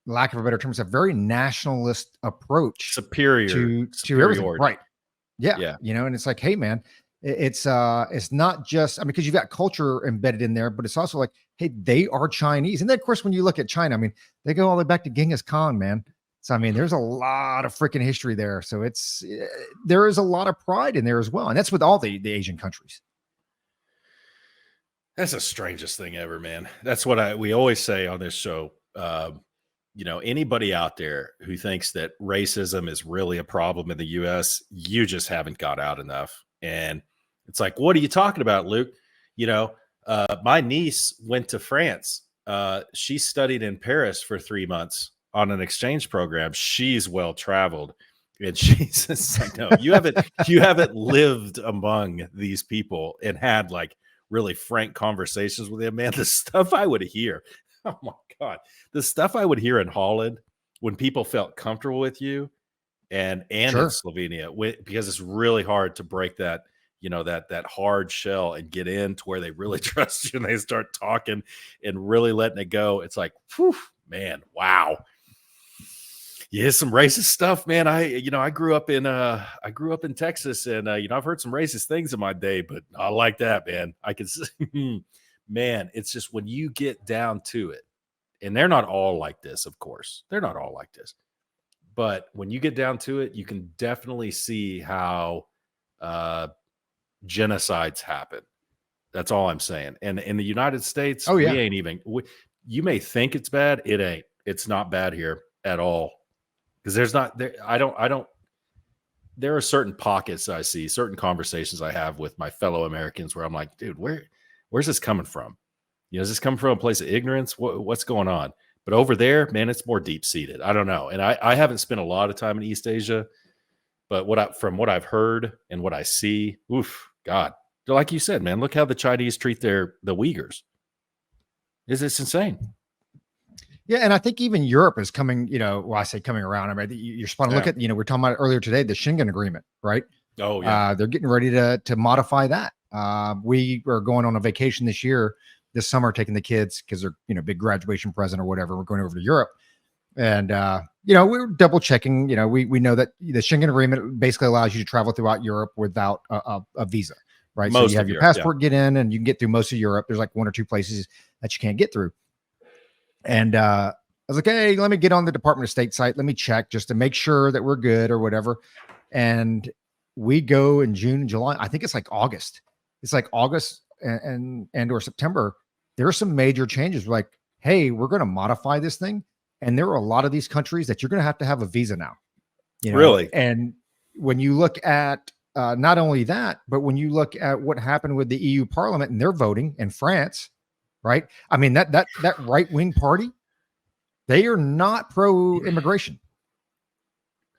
lack of a better term, it's a very nationalist approach. Superiority. To everything. Right. Yeah. And it's like, hey, man, it's not just, I mean, because you've got culture embedded in there, but it's also like, hey, they are Chinese. And then, of course, when you look at China, I mean, they go all the way back to Genghis Khan, man. So, I mean, there's a lot of freaking history there. So there is a lot of pride in there as well. And that's with all the Asian countries. That's the strangest thing ever, man. That's what we always say on this show. Anybody out there who thinks that racism is really a problem in the U.S., you just haven't got out enough. And it's like, what are you talking about, Luke? My niece went to France. She studied in Paris for 3 months on an exchange program. She's well traveled, and she's just like, no, you haven't lived among these people and had like really frank conversations with them, man. The stuff I would hear, oh my God, the stuff I would hear in Holland when people felt comfortable with you, and Sure. in Slovenia, because it's really hard to break that, that hard shell and get in to where they really trust you and they start talking and really letting it go. It's like, whew, man, wow. Yeah, some racist stuff, man. I grew up in Texas, and I've heard some racist things in my day, but I like that, man. I can, man, it's just when you get down to it, and they're not all like this, of course. They're not all like this, but when you get down to it, you can definitely see how genocides happen. That's all I'm saying. And in the United States, Oh, yeah. we ain't even. You may think it's bad. It ain't. It's not bad here at all. Because there's not there. I don't. There are certain pockets I see, certain conversations I have with my fellow Americans where I'm like, dude, where's this coming from? Is this coming from a place of ignorance? What's going on? But over there, man, it's more deep seated. I don't know. And I haven't spent a lot of time in East Asia, but from what I've heard and what I see, oof, God, like you said, man, look how the Chinese treat the Uyghurs. It's insane. Yeah, and I think even Europe is coming, well, I say coming around. I mean, you're supposed to look at, we're talking about earlier today, the Schengen Agreement, right? Oh, yeah. They're getting ready to modify that. We are going on a vacation this summer, taking the kids because they're, big graduation present or whatever. We're going over to Europe. And, we're double checking, we know that the Schengen Agreement basically allows you to travel throughout Europe without a visa, right? So you have your passport, get in, and you can get through most of Europe. There's like one or two places that you can't get through. And I was like, hey, let me get on the Department of State site. Let me check just to make sure that we're good or whatever. And we go in June and July. I think it's like August. It's like August and or September. There are some major changes. We're like, hey, we're going to modify this thing. And there are a lot of these countries that you're going to have a visa now. Really? And when you look at not only that, but when you look at what happened with the EU Parliament and their voting in France, right? I mean, that right-wing party, they are not pro-immigration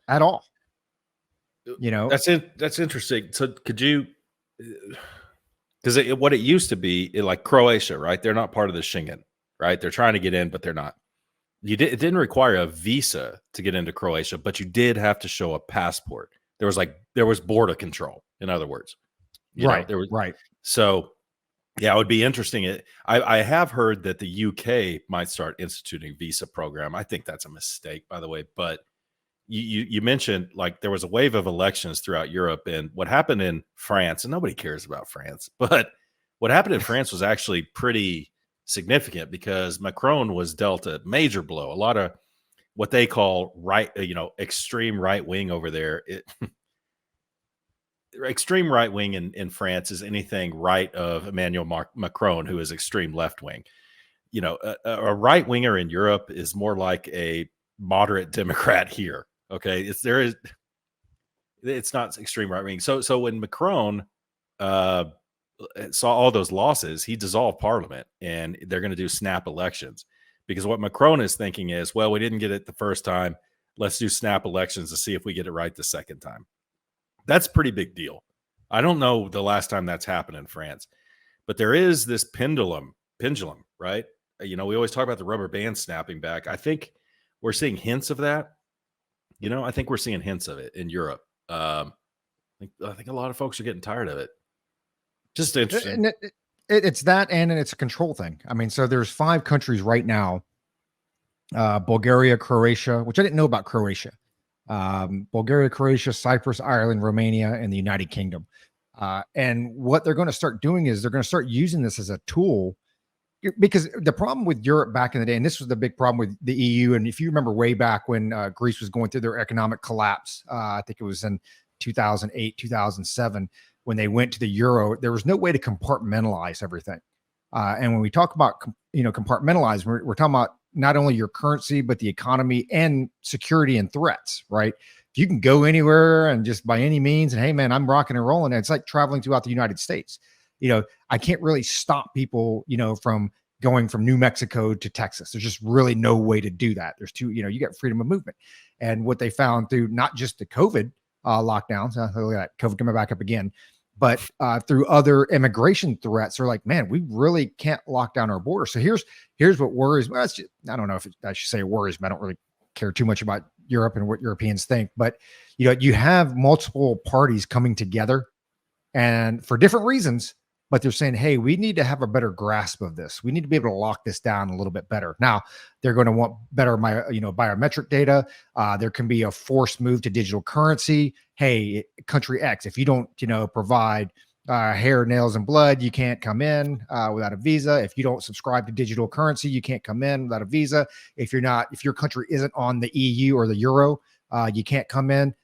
at all. That's interesting. So could you, because what it used to be, like Croatia, right? They're not part of the Schengen, right? They're trying to get in, but they're not. It didn't require a visa to get into Croatia, but you did have to show a passport. There was border control, in other words. Right. So, yeah, it would be interesting. I have heard that the UK might start instituting visa program. I think that's a mistake, by the way. But you mentioned like there was a wave of elections throughout Europe, and what happened in France, and nobody cares about France, but what happened in France was actually pretty significant because Macron was dealt a major blow. A lot of what they call extreme right wing over there. Extreme right wing in France is anything right of Emmanuel Macron, who is extreme left wing. A right winger in Europe is more like a moderate Democrat here. Okay, it's not extreme right wing. So when Macron saw all those losses, he dissolved parliament, and they're going to do snap elections because what Macron is thinking is, well, we didn't get it the first time. Let's do snap elections to see if we get it right the second time. That's a pretty big deal. I don't know the last time that's happened in France, but there is this pendulum, right? We always talk about the rubber band snapping back. I think we're seeing hints of that. I think we're seeing hints of it in Europe. I think a lot of folks are getting tired of it. Just interesting. And it's that, and it's a control thing. I mean, so there's 5 countries right now, Bulgaria, Croatia, which I didn't know about Croatia. Bulgaria, Croatia, Cyprus, Ireland, Romania, and the United Kingdom. And what they're going to start doing is they're going to start using this as a tool, because the problem with Europe back in the day, and this was the big problem with the EU. And if you remember way back when Greece was going through their economic collapse, I think it was in 2008, 2007, when they went to the euro, there was no way to compartmentalize everything. And when we talk about, compartmentalize, we're talking about not only your currency, but the economy and security and threats, right? If you can go anywhere and just by any means, and hey, man, I'm rocking and rolling. It's like traveling throughout the United States. I can't really stop people, from going from New Mexico to Texas. There's just really no way to do that. There's you got freedom of movement. And what they found through not just the COVID lockdowns, look at that, COVID coming back up again, but through other immigration threats, they're like, man, we really can't lock down our border. So here's what worries. Well, I don't know if I should say it worries me. I don't really care too much about Europe and what Europeans think, but you have multiple parties coming together and for different reasons. But they're saying, hey, we need to have a better grasp of this. We need to be able to lock this down a little bit better. Now, they're going to want better, biometric data. There can be a forced move to digital currency. Hey, country X, if you don't, provide hair, nails, and blood, you can't come in without a visa. If you don't subscribe to digital currency, you can't come in without a visa. If your country isn't on the EU or the Euro, you can't come in.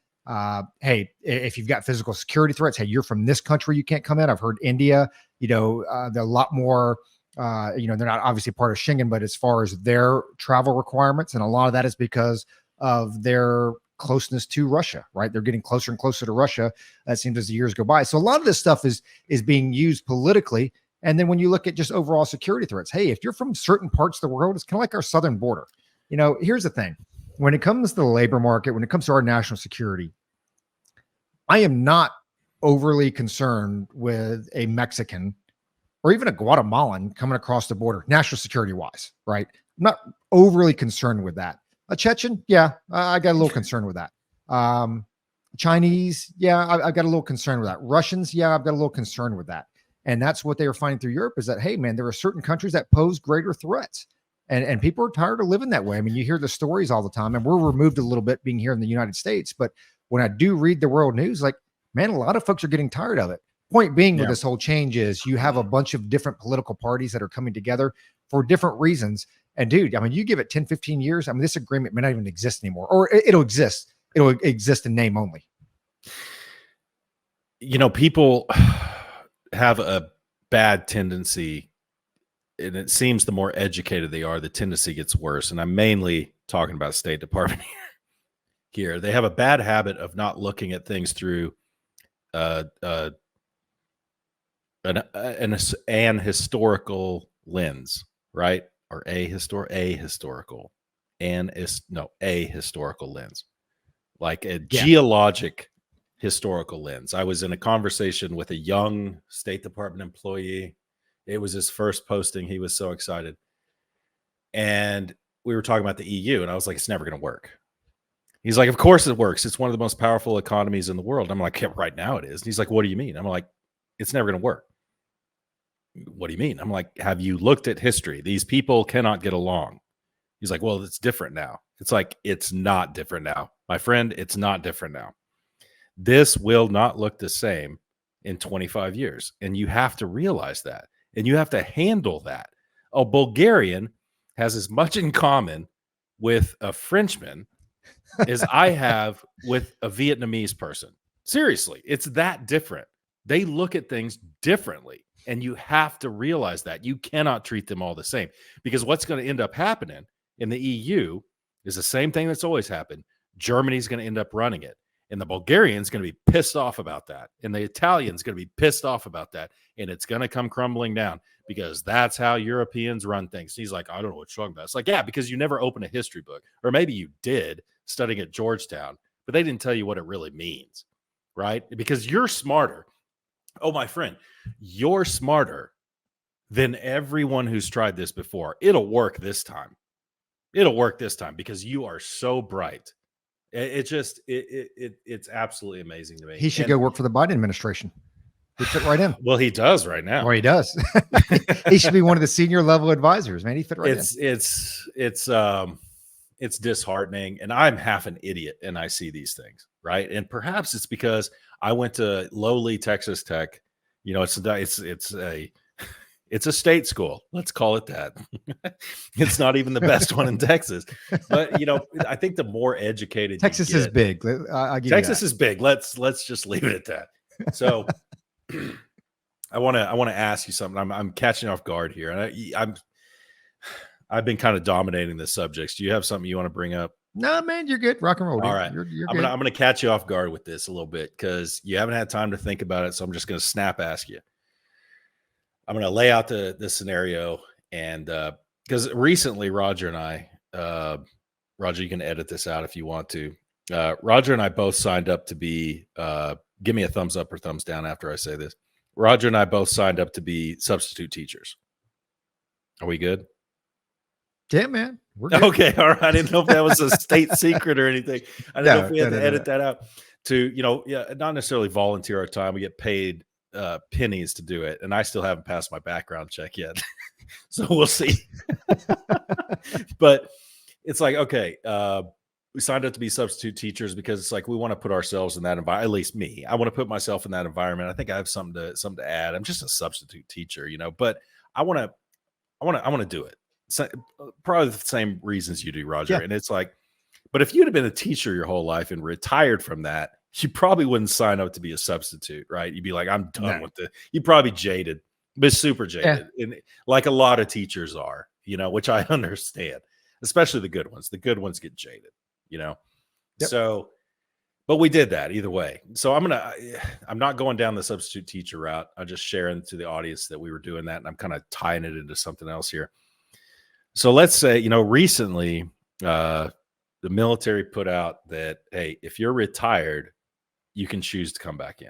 Hey, if you've got physical security threats, hey, you're from this country, you can't come in. I've heard India, they're a lot more, they're not obviously part of Schengen, but as far as their travel requirements, and a lot of that is because of their closeness to Russia, right? They're getting closer and closer to Russia. That seems as the years go by. So a lot of this stuff is being used politically. And then when you look at just overall security threats, hey, if you're from certain parts of the world, it's kind of like our southern border. Here's the thing. When it comes to the labor market, when it comes to our national security, I am not overly concerned with a Mexican or even a Guatemalan coming across the border, national security wise, right? I'm not overly concerned with that. A Chechen, yeah, I got a little concerned with that. Chinese, yeah, I've got a little concern with that. Russians, yeah, I've got a little concern with that. And that's what they were finding through Europe is that, hey, man, there are certain countries that pose greater threats. And people are tired of living that way. I mean, you hear the stories all the time, and we're removed a little bit being here in the United States. But when I do read the world news, like, man, a lot of folks are getting tired of it. Point being with this whole change is you have a bunch of different political parties that are coming together for different reasons. And dude, I mean, you give it 10, 15 years. I mean, this agreement may not even exist anymore, or it'll exist. It'll exist in name only. People have a bad tendency, and it seems the more educated they are, the tendency gets worse. And I'm mainly talking about State Department here. They have a bad habit of not looking at things through an historical lens, right? Or a historical lens, like a geologic historical lens. I was in a conversation with a young State Department employee. It was his first posting. He was so excited. And we were talking about the EU, and I was like, it's never going to work. He's like, of course it works. It's one of the most powerful economies in the world. I'm like, yeah, right now it is. And he's like, what do you mean? I'm like, it's never going to work. What do you mean? I'm like, have you looked at history? These people cannot get along. He's like, well, it's different now. It's like, it's not different now. My friend, it's not different now. This will not look the same in 25 years. And you have to realize that. And you have to handle that. A Bulgarian has as much in common with a Frenchman as I have with a Vietnamese person. Seriously, it's that different. They look at things differently. And you have to realize that. You cannot treat them all the same, because what's going to end up happening in the EU is the same thing that's always happened. Germany's going to end up running it. And the Bulgarian's going to be pissed off about that. And the Italian's going to be pissed off about that. And it's going to come crumbling down, because that's how Europeans run things. He's like, I don't know what you're talking about. It's like, yeah, because you never open a history book. Or maybe you did studying at Georgetown, but they didn't tell you what it really means, right? Because you're smarter. Oh, my friend, you're smarter than everyone who's tried this before. It'll work this time. It'll work this time because you are so bright. It's absolutely amazing to me. He should go work for the Biden administration. He fit right in. Well, he does right now. Or he does. He should be one of the senior level advisors, man. He fit right in. It's disheartening, and I'm half an idiot, and I see these things, right? And perhaps it's because I went to lowly Texas Tech. It's a state school. Let's call it that. It's not even the best one in Texas, but I think the more educated Texas is big. Texas is big. Let's just leave it at that. So I want to ask you something. I'm catching off guard here, and I've been kind of dominating the subjects. Do you have something you want to bring up? No, man, you're good. Rock and roll. All right. You're I'm gonna catch you off guard with this a little bit, because you haven't had time to think about it. So I'm just gonna snap ask you. I'm gonna lay out the scenario, and because recently Roger and I, Roger, you can edit this out if you want to. Roger and I both signed up to be. Give me a thumbs up or thumbs down after I say this. Roger and I both signed up to be substitute teachers. Are we good? Yeah, man. Okay, all right. I didn't know if that was a state secret or anything. I didn't know if we had to edit that out. To not necessarily volunteer our time. We get paid pennies to do it, and I still haven't passed my background check yet. So we'll see. But it's like, okay, we signed up to be substitute teachers because it's like we want to put ourselves in that environment. At least me, I want to put myself in that environment. I think I have something to add. I'm just a substitute teacher, but I want to do it. So, probably the same reasons you do, Roger. Yeah. And it's like, but if you'd have been a teacher your whole life and retired from that, you probably wouldn't sign up to be a substitute, right? You'd be like, I'm done with it. You'd probably jaded, but super jaded, and like a lot of teachers are, which I understand, especially the good ones. The good ones get jaded, Yep. So, but we did that either way. So I'm not going down the substitute teacher route. I'm just sharing to the audience that we were doing that, and I'm kind of tying it into something else here. So let's say, recently, the military put out that, hey, if you're retired, you can choose to come back in,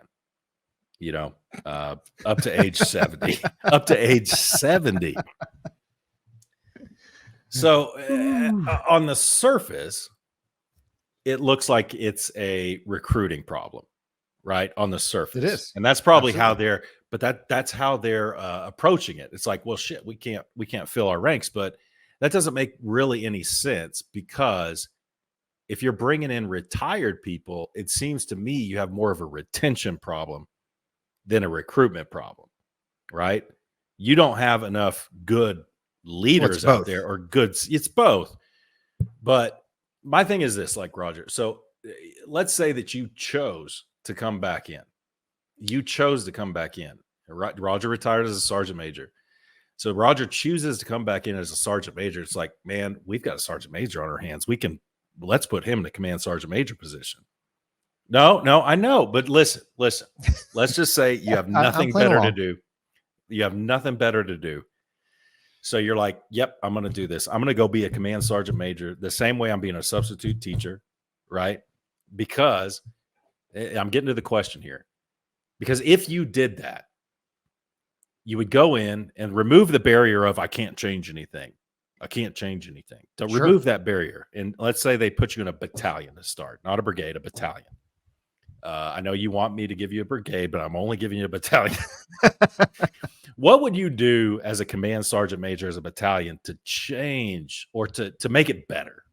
up to age 70, up to age 70. So on the surface, it looks like it's a recruiting problem, right? On the surface. It is. And that's probably Absolutely. that's how they're approaching it. It's like, well, shit, we can't fill our ranks, but that doesn't make really any sense, because if you're bringing in retired people, it seems to me you have more of a retention problem than a recruitment problem, right? You don't have enough good leaders out there, or good. It's both. But my thing is this, like, Roger. So let's say that you chose to come back in. You chose to come back in. Roger retired as a sergeant major. So Roger chooses to come back in as a sergeant major. It's like, man, we've got a sergeant major on our hands. Let's put him in the command sergeant major position. No, I know. But listen, let's just say you have nothing better to do. You have nothing better to do. So you're like, yep, I'm going to do this. I'm going to go be a command sergeant major the same way I'm being a substitute teacher, right? Because I'm getting to the question here. Because if you did that, you would go in and remove the barrier of, I can't change anything. I can't change anything. To remove that barrier. And let's say they put you in a battalion to start, not a brigade, a battalion. I know you want me to give you a brigade, but I'm only giving you a battalion. What would you do as a command sergeant major, as a battalion, to change or to make it better,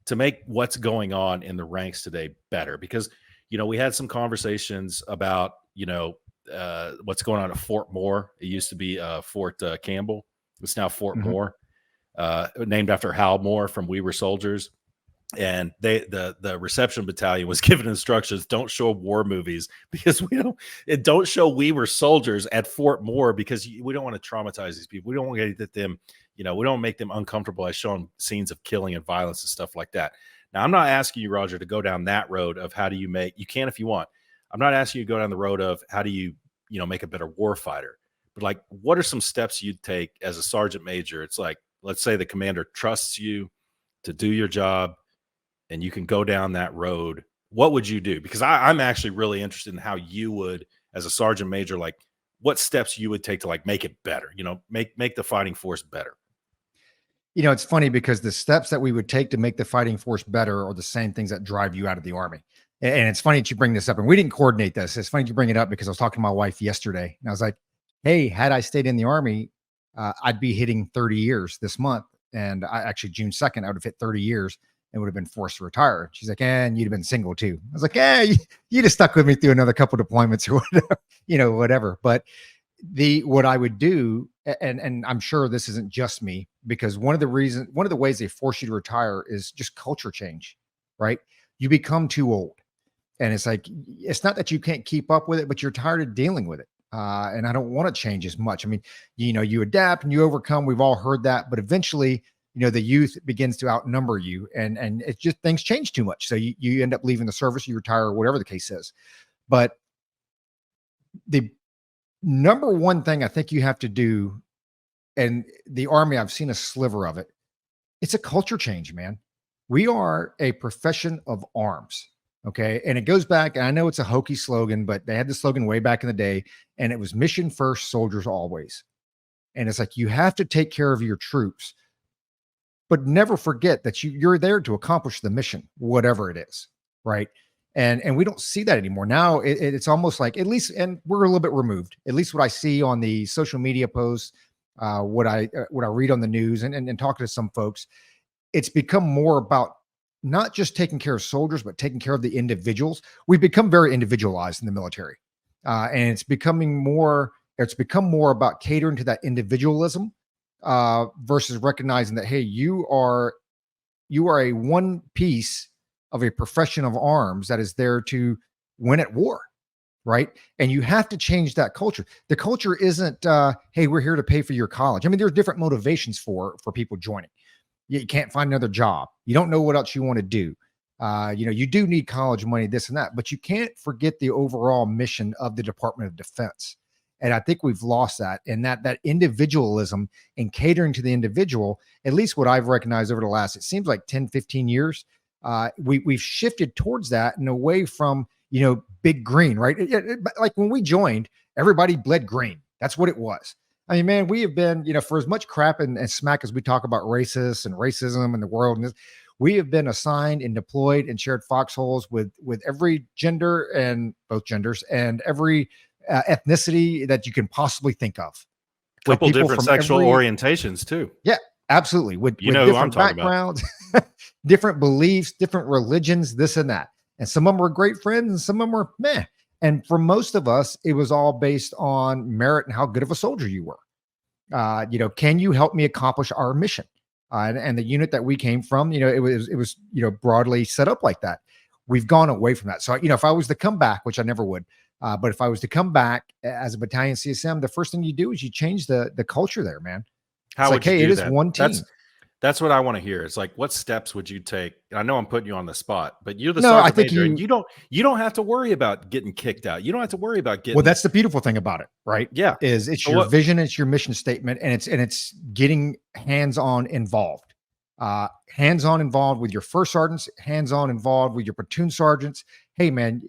to make what's going on in the ranks today better? Because, we had some conversations about, what's going on at Fort Moore. It used to be Fort Campbell. It's now Fort Moore, named after Hal Moore from We Were Soldiers. And the reception battalion was given instructions: don't show war movies, because don't show We Were Soldiers at Fort Moore, because we don't want to traumatize these people. We don't want to get them, we don't make them uncomfortable by showing scenes of killing and violence and stuff like that. Now, I'm not asking you, Roger, to go down that road of how do you can if you want. I'm not asking you to go down the road of how do you, make a better war fighter, but like, what are some steps you'd take as a sergeant major? It's like, let's say the commander trusts you to do your job, and you can go down that road. What would you do? Because I'm actually really interested in how you would, as a sergeant major, like what steps you would take to like make it better, make the fighting force better. It's funny because the steps that we would take to make the fighting force better are the same things that drive you out of the Army. And it's funny that you bring this up, and we didn't coordinate this. It's funny you bring it up because I was talking to my wife yesterday, and I was like, hey, had I stayed in the Army, I'd be hitting 30 years this month. And actually June 2nd, I would have hit 30 years and would have been forced to retire. She's like, and you'd have been single too. I was like, you'd have stuck with me through another couple deployments or whatever, whatever. But what I would do, and I'm sure this isn't just me, because one of the ways they force you to retire is just culture change, right? You become too old. And it's like, it's not that you can't keep up with it, but you're tired of dealing with it. And I don't want to change as much. I mean, you adapt and you overcome. We've all heard that, but eventually, the youth begins to outnumber you, and it's just, things change too much. So you end up leaving the service, you retire, or whatever the case is. But the number one thing I think you have to do, and the Army, I've seen a sliver of it, it's a culture change, man. We are a profession of arms. Okay. And it goes back, and I know it's a hokey slogan, but they had the slogan way back in the day, and it was mission first, soldiers always. And it's like, you have to take care of your troops, but never forget that you're there to accomplish the mission, whatever it is. Right. And we don't see that anymore. Now it's almost like, at least, and we're a little bit removed, at least what I see on the social media posts, what I read on the news, and talking to some folks, it's become more about not just taking care of soldiers, but taking care of the individuals. We've become very individualized in the military. And it's become more about catering to that individualism, versus recognizing that, hey, you are a one piece of a profession of arms that is there to win at war, right? And you have to change that culture. The culture isn't, hey, we're here to pay for your college. I mean, there's different motivations for people joining. You can't find another job. You don't know what else you want to do. You do need college money, this and that, but you can't forget the overall mission of the Department of Defense. And I think we've lost that, and that individualism and catering to the individual, at least what I've recognized over the last, it seems like 10, 15 years, we've shifted towards that and away from, big green, right? Like when we joined, everybody bled green. That's what it was. I mean, man, we have been, for as much crap and smack as we talk about racists and racism in the world, and we have been assigned and deployed and shared foxholes with every gender, and both genders, and every ethnicity that you can possibly think of. A couple different sexual orientations too. Yeah, absolutely. With different backgrounds, different beliefs, different religions, this and that. And some of them were great friends and some of them were meh. And for most of us, it was all based on merit and how good of a soldier you were. Can you help me accomplish our mission? And the unit that we came from, it was broadly set up like that. We've gone away from that. So, if I was to come back, which I never would, but if I was to come back as a battalion CSM, the first thing you do is you change the culture there, man. How would you do it that? Is one team. That's what I want to hear. It's like, what steps would you take? I know I'm putting you on the spot, but you're the sergeant major, and you don't have to worry about getting kicked out. You don't have to worry about getting. Well, that's the beautiful thing about it, right? Yeah, it's your vision, it's your mission statement, and it's getting hands-on involved. Hands-on involved with your first sergeants, hands-on involved with your platoon sergeants. Hey, man,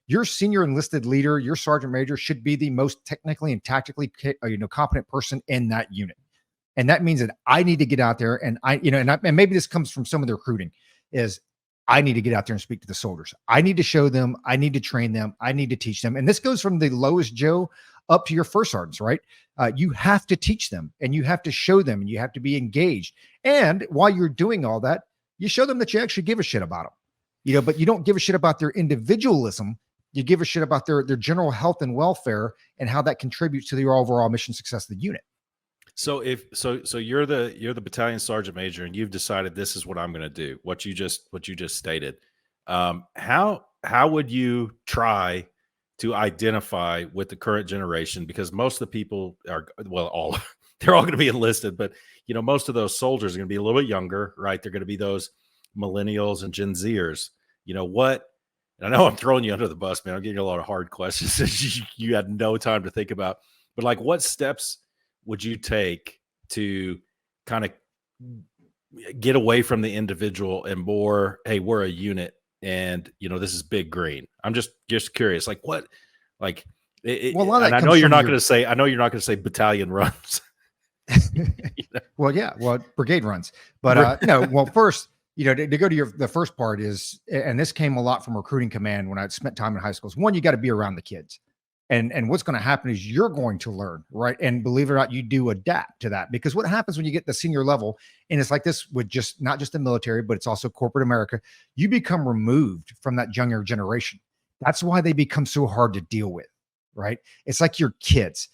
your senior enlisted leader, your sergeant major should be the most technically and tactically competent person in that unit. And that means that I need to get out there and and maybe this comes from some of the recruiting, is I need to get out there and speak to the soldiers. I need to show them, I need to train them, I need to teach them. And this goes from the lowest Joe up to your first sergeants, right? You have to teach them and you have to show them and you have to be engaged. And while you're doing all that, you show them that you actually give a shit about them, but you don't give a shit about their individualism. You give a shit about their general health and welfare and how that contributes to the overall mission success of the unit. So so you're the battalion sergeant major and you've decided this is what I'm going to do. What you just stated. How would you try to identify with the current generation? Because most of the people are, well, they're all going to be enlisted, but most of those soldiers are going to be a little bit younger, right? They're going to be those millennials and Gen Zers. What? And I know I'm throwing you under the bus, man. I'm getting a lot of hard questions that you had no time to think about. But like, what steps would you take to kind of get away from the individual and more, hey, we're a unit and this is big green? I'm just curious, like what, like, and I know you're not going to say battalion runs. Well, yeah, brigade runs, but well, first, to go to the first part is, and this came a lot from recruiting command when I spent time in high schools. One, you got to be around the kids. And what's going to happen is you're going to learn, right? And believe it or not, you do adapt to that, because what happens when you get the senior level, and it's like this with not just the military, but it's also corporate America, you become removed from that younger generation. That's why they become so hard to deal with, right? It's like your kids.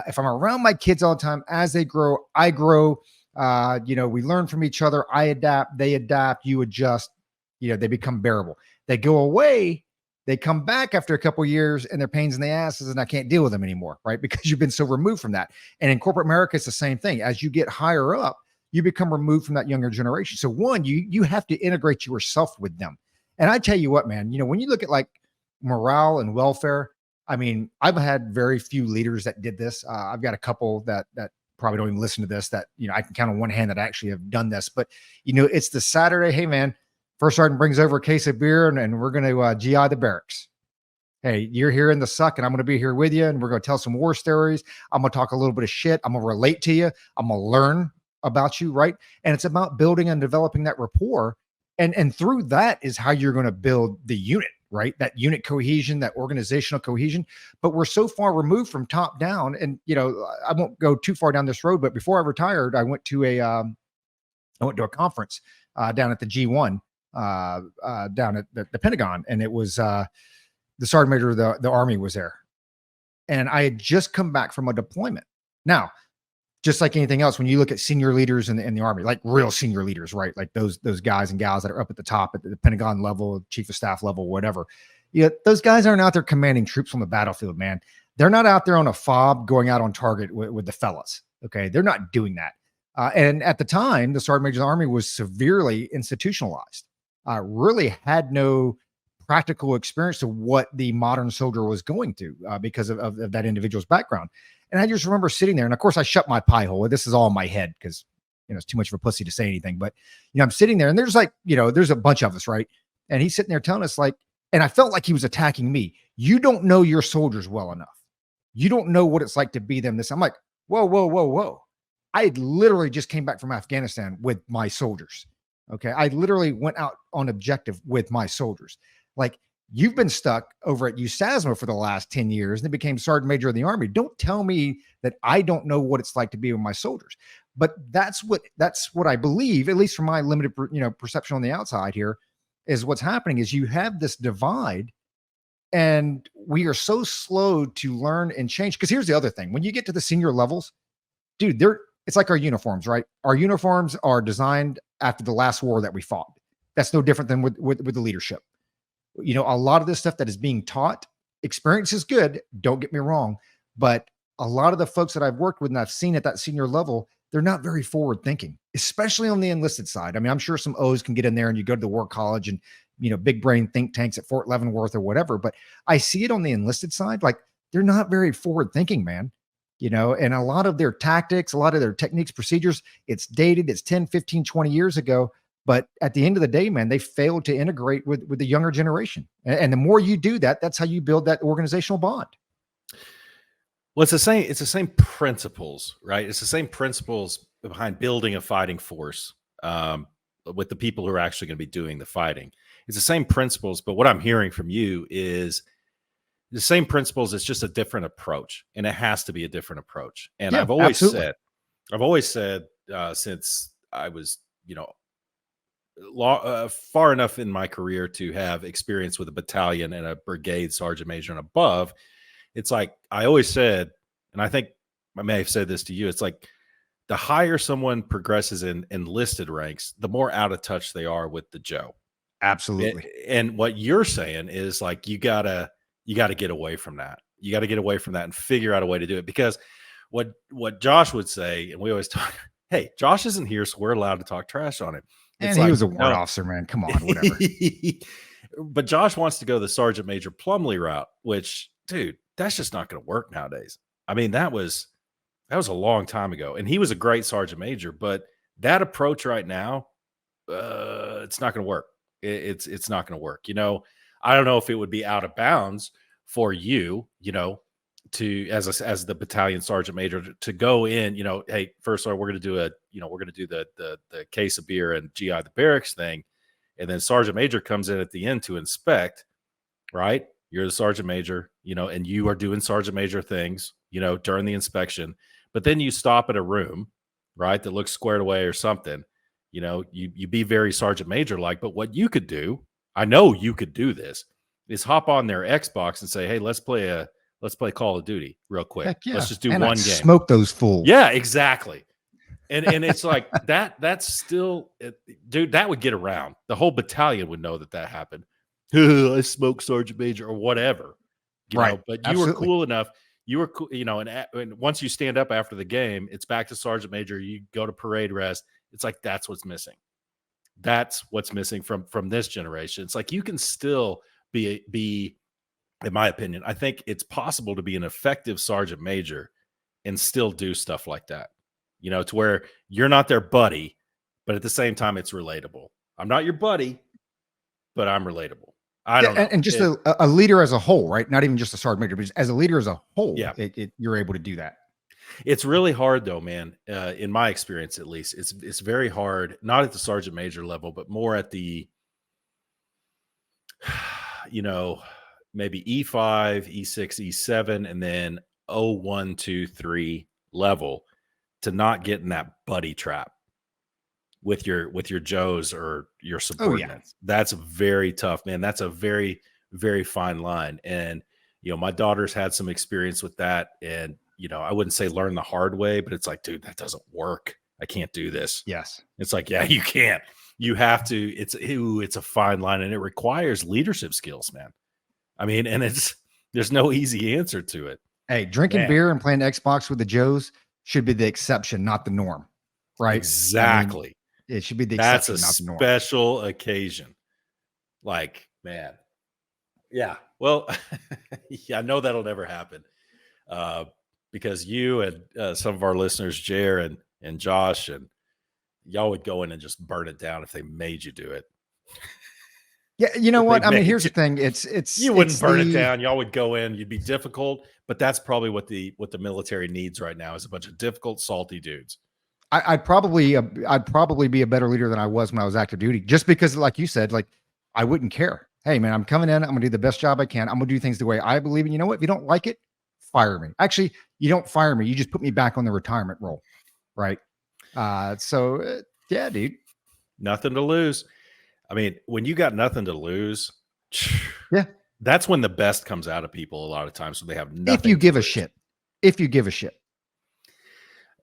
If I'm around my kids all the time, as they grow, I grow, we learn from each other. I adapt, they adapt, you adjust, they become bearable. They go away. They come back after a couple of years and they're pains in the asses and I can't deal with them anymore, right? Because you've been so removed from that. And in corporate America, it's the same thing. As you get higher up, you become removed from that younger generation. So one, you have to integrate yourself with them. And I tell you what, man, when you look at like morale and welfare, I mean, I've had very few leaders that did this. I've got a couple that probably don't even listen to this, that, I can count on one hand that actually have done this, but it's the Saturday, hey man, first sergeant brings over a case of beer and we're going to GI the barracks. Hey, you're here in the suck and I'm going to be here with you. And we're going to tell some war stories. I'm going to talk a little bit of shit. I'm going to relate to you. I'm going to learn about you. Right. And it's about building and developing that rapport. And through that is how you're going to build the unit. right? That unit cohesion, that organizational cohesion. But we're so far removed from top down. And, I won't go too far down this road, but before I retired, I went to a conference down at the G1, down at the Pentagon. And it was the sergeant major of the Army was there. And I had just come back from a deployment. Now, just like anything else, when you look at senior leaders in the Army, like real senior leaders, right? Like those guys and gals that are up at the top at the Pentagon level, chief of staff level, whatever. Those guys aren't out there commanding troops on the battlefield, man. They're not out there on a fob going out on target with the fellas. Okay. They're not doing that. And at the time, the sergeant major of the Army was severely institutionalized, really had no practical experience to what the modern soldier was going through because of that individual's background. And I just remember sitting there, and of course I shut my pie hole. This is all in my head because, it's too much of a pussy to say anything, but I'm sitting there and there's there's a bunch of us, right? And he's sitting there telling us and I felt like he was attacking me. You don't know your soldiers well enough. You don't know what it's like to be them. I'm like, whoa, whoa, whoa, whoa. I literally just came back from Afghanistan with my soldiers. Okay. I literally went out on objective with my soldiers. Like, you've been stuck over at USASMA for the last 10 years and then became sergeant major of the Army. Don't tell me that I don't know what it's like to be with my soldiers. But that's what I believe, at least from my limited, perception on the outside here, is what's happening is you have this divide and we are so slow to learn and change. Because here's the other thing. When you get to the senior levels, dude, it's like our uniforms, right? Our uniforms are designed after the last war that we fought. That's no different than with the leadership. A lot of this stuff that is being taught, experience is good. Don't get me wrong. But a lot of the folks that I've worked with and I've seen at that senior level, they're not very forward thinking, especially on the enlisted side. I mean, I'm sure some O's can get in there and you go to the war college and, big brain think tanks at Fort Leavenworth or whatever. But I see it on the enlisted side. Like, they're not very forward thinking, man. And a lot of their tactics, a lot of their techniques, procedures, it's dated. It's 10, 15, 20 years ago. But at the end of the day, man, they failed to integrate with the younger generation. And the more you do that, that's how you build that organizational bond. Well, it's the same principles, right? It's the same principles behind building a fighting force with the people who are actually going to be doing the fighting. It's the same principles, but what I'm hearing from you is the same principles. It's just a different approach, and it has to be a different approach. And yeah, I've always absolutely. said since I was, far enough in my career to have experience with a battalion and a brigade sergeant major and above, it's like I always said, and I think I may have said this to you, it's like the higher someone progresses in enlisted ranks, the more out of touch they are with the Joe. Absolutely. And what you're saying is like you gotta get away from that. You got to get away from that and figure out a way to do it. Because what Josh would say, and we always talk, hey, Josh isn't here, so we're allowed to talk trash on him. And he was a warrant officer, man. Come on, whatever. But Josh wants to go the Sergeant Major Plumley route, which, dude, that's just not going to work nowadays. I mean, that was a long time ago, and he was a great Sergeant Major. But that approach right now, it's not going to work. It's not going to work. I don't know if it would be out of bounds for you, to as the battalion sergeant major to go in, hey, first we're going to do the case of beer and GI the barracks thing, and then sergeant major comes in at the end to inspect. Right, you're the sergeant major, and you are doing sergeant major things, during the inspection. But then you stop at a room, right, that looks squared away or something. You be very sergeant major like. But what you could do, I know you could do this, is hop on their Xbox and say, hey, let's play Call of Duty real quick. Heck yeah. Let's just do and one game. Smoke those fools. Yeah, exactly. And it's like that's still, dude, that would get around. The whole battalion would know that happened. I smoked sergeant major or whatever. Right. But you were cool enough. You were cool, and once you stand up after the game, it's back to sergeant major. You go to parade rest. It's like that's what's missing. That's what's missing from this generation. It's like you can still be, in my opinion, I think it's possible to be an effective sergeant major and still do stuff like that, to where you're not their buddy, but at the same time, it's relatable. I'm not your buddy, but I'm relatable. I don't know. And just a leader as a whole, right? Not even just a sergeant major, but as a leader as a whole, yeah, you're able to do that. It's really hard though, man. In my experience, at least, it's very hard, not at the sergeant major level, but more at the maybe E5, E6, E7, and then 1, 2, 3 level to not get in that buddy trap with your Joes or your subordinates. That's very tough, man. That's a very, very fine line. And, my daughter's had some experience with that. And, I wouldn't say learn the hard way, but it's like, dude, that doesn't work. I can't do this. Yes. It's like, yeah, you can't. You have to. It's a fine line, and it requires leadership skills, man. I mean, and there's no easy answer to it. Hey, drinking beer and playing Xbox with the Joes should be the exception, not the norm, right? Exactly. I mean, it should be the exception, That's not the norm. Special occasion. Like, man. Yeah. Well, yeah, I know that'll never happen. Because you and some of our listeners, Jer and Josh, and y'all would go in and just burn it down if they made you do it. Yeah, you know what? I mean, here's the thing. You wouldn't burn it down. Y'all would go in. You'd be difficult, but that's probably what the military needs right now is a bunch of difficult, salty dudes. I'd probably be a better leader than I was when I was active duty, just because, like you said, like I wouldn't care. Hey, man, I'm coming in. I'm gonna do the best job I can. I'm gonna do things the way I believe. And you know what? If you don't like it, fire me. Actually, you don't fire me. You just put me back on the retirement roll, right? Yeah, dude. Nothing to lose. I mean, when you got nothing to lose, yeah, that's when the best comes out of people a lot of times when they have nothing. If you give a shit.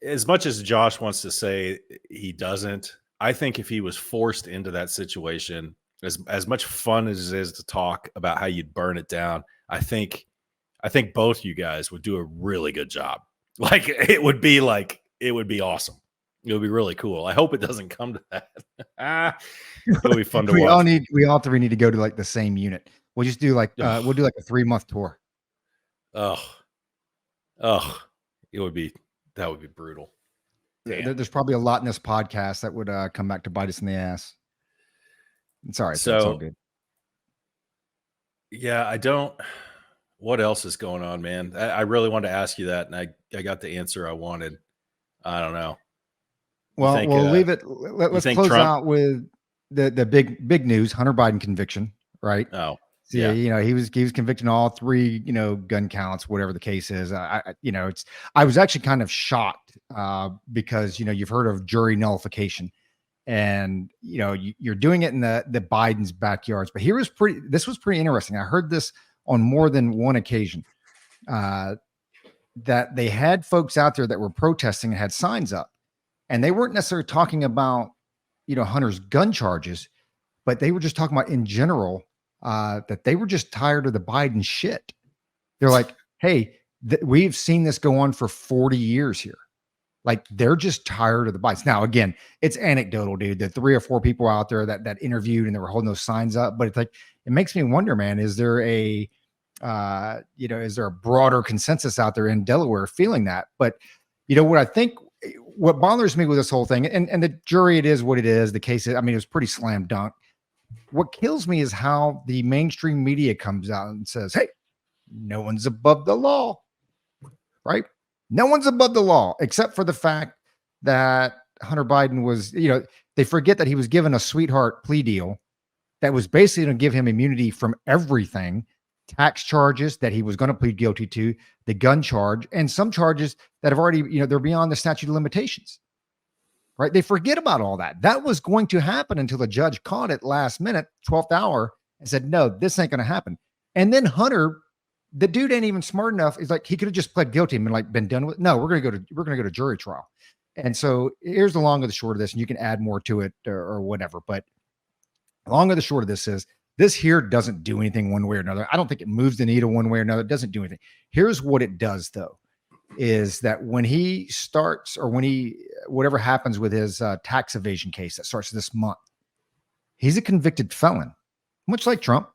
As much as Josh wants to say he doesn't, I think if he was forced into that situation, as much fun as it is to talk about how you'd burn it down, I think both you guys would do a really good job. Like it would be awesome. It would be really cool. I hope it doesn't come to that. It'll be fun to watch. We all three need to go to like the same unit. We'll just do like we'll do like a 3-month tour. That would be brutal. There's probably a lot in this podcast that would come back to bite us in the ass. It's all right. So it's all good. Yeah, what else is going on, man? I really wanted to ask you that, and I got the answer I wanted. I don't know. Well, we'll leave it. Let's close Trump out with the big news: Hunter Biden conviction, right? Oh, so, yeah. He was convicted in all 3, gun counts, whatever the case is. I was actually kind of shocked because you've heard of jury nullification, and you're doing it in the Biden's backyards. But this was pretty interesting. I heard this on more than one occasion that they had folks out there that were protesting and had signs up. And they weren't necessarily talking about, Hunter's gun charges, but they were just talking about in general that they were just tired of the Biden shit. They're like, hey, we've seen this go on for 40 years here. Like they're just tired of the Bidens. Now, again, it's anecdotal, dude. The 3 or 4 people out there that interviewed and they were holding those signs up, but it's like, it makes me wonder, man, is there a broader consensus out there in Delaware feeling that? But what bothers me with this whole thing, and the jury, it is what it is. The case, it was pretty slam dunk. What kills me is how the mainstream media comes out and says, hey, no one's above the law, right? No one's above the law, except for the fact that Hunter Biden was, they forget that he was given a sweetheart plea deal that was basically going to give him immunity from everything. Tax charges that he was going to plead guilty to, the gun charge, and some charges that have already, they're beyond the statute of limitations, right? They forget about all that. That was going to happen until the judge caught it last minute, 12th hour, and said, no, this ain't going to happen. And then Hunter, the dude ain't even smart enough. He's like, he could have just pled guilty and been done with. No, we're going to go to jury trial. And so here's the long or the short of this, and you can add more to it or whatever. But long or the short of this is, this here doesn't do anything one way or another. I don't think it moves the needle one way or another. It doesn't do anything. Here's what it does, though, is that when he starts or whatever happens with his tax evasion case that starts this month, he's a convicted felon, much like Trump,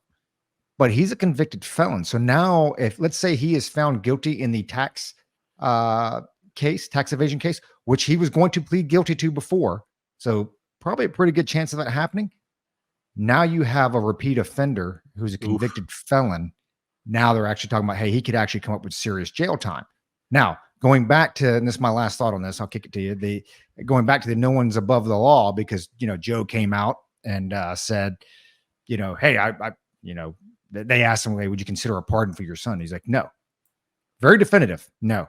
but he's a convicted felon. So now if let's say he is found guilty in the tax evasion case, which he was going to plead guilty to before, so probably a pretty good chance of that happening. Now you have a repeat offender who's a convicted felon. Now they're actually talking about, hey, he could actually come up with serious jail time. Now, going back to, and this is my last thought on this, I'll kick it to you. Going back to the no one's above the law, because, Joe came out and said, hey, They asked him, "Hey, would you consider a pardon for your son?" He's like, "No." Very definitive, no.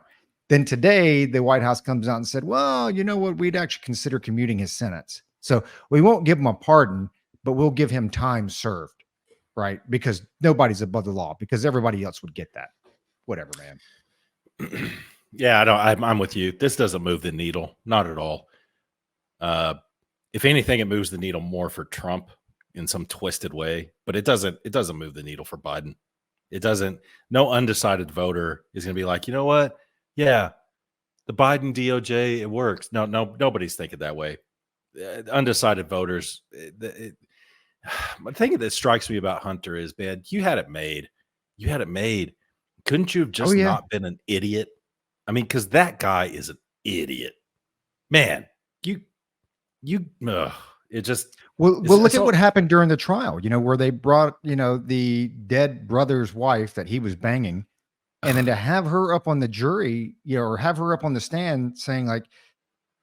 Then today, the White House comes out and said, "Well, you know what? We'd actually consider commuting his sentence. So we won't give him a pardon, but we'll give him time served, right? Because nobody's above the law, because everybody else would get that. Whatever, man." Yeah, I'm with you. This doesn't move the needle, not at all. If anything, it moves the needle more for Trump in some twisted way, but it doesn't move the needle for Biden. It doesn't. No undecided voter is going to be like, you know what? Yeah, the Biden DOJ, it works. No, nobody's thinking that way. Undecided voters. The thing that strikes me about Hunter is, man, you had it made. You had it made. Couldn't you have just not been an idiot? I mean, because that guy is an idiot, man. It just look at what happened during the trial. Where they brought the dead brother's wife that he was banging, and then to have her up on the jury, or have her up on the stand saying like,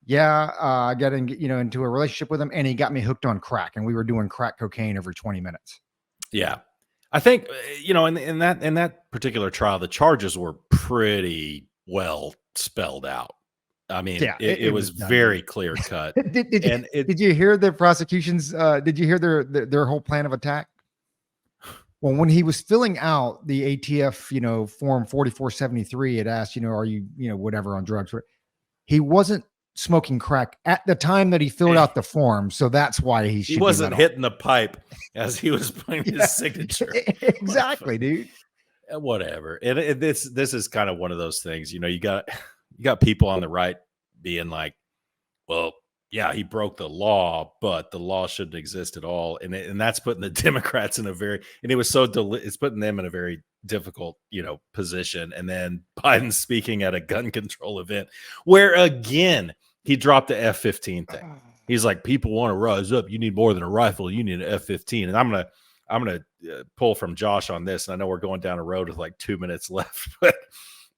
"Yeah, I got into a relationship with him, and he got me hooked on crack, and we were doing crack cocaine every 20 minutes." Yeah, I think in that particular trial, the charges were pretty well spelled out. I mean, it was very clear cut. Did you hear the prosecution's? Did you hear their whole plan of attack? Well, when he was filling out the ATF, form 4473, it asked, are you, whatever on drugs. He wasn't smoking crack at the time that he filled out the form, so that's why he wasn't hitting the pipe as he was putting his signature. Exactly, dude. Whatever. And this is kind of one of those things. You got people on the right being like, well, yeah, he broke the law, but the law shouldn't exist at all. And that's putting the Democrats in it's putting them in a very difficult, position. And then Biden speaking at a gun control event where, again, he dropped the F-15 thing. He's like, people want to rise up. You need more than a rifle. You need an F-15. And I'm going to pull from Josh on this. And I know we're going down a road with like 2 minutes left, but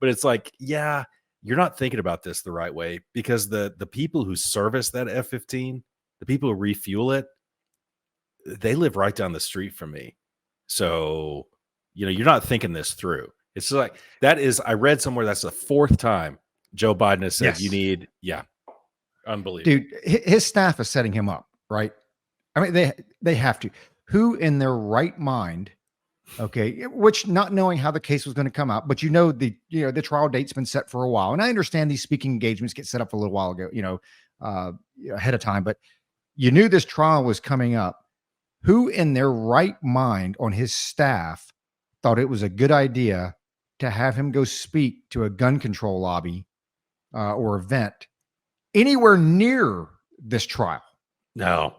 it's like, yeah, you're not thinking about this the right way, because the people who service that F-15, the people who refuel it, they live right down the street from me. So, you're not thinking this through. It's like, I read somewhere that's the fourth time Joe Biden has said, unbelievable. Dude, his staff is setting him up, right? I mean, they have to. Who in their right mind, okay, which, not knowing how the case was going to come out, but the trial date's been set for a while. And I understand these speaking engagements get set up a little while ago, ahead of time, but you knew this trial was coming up. Who in their right mind on his staff thought it was a good idea to have him go speak to a gun control lobby or event anywhere near this trial? No,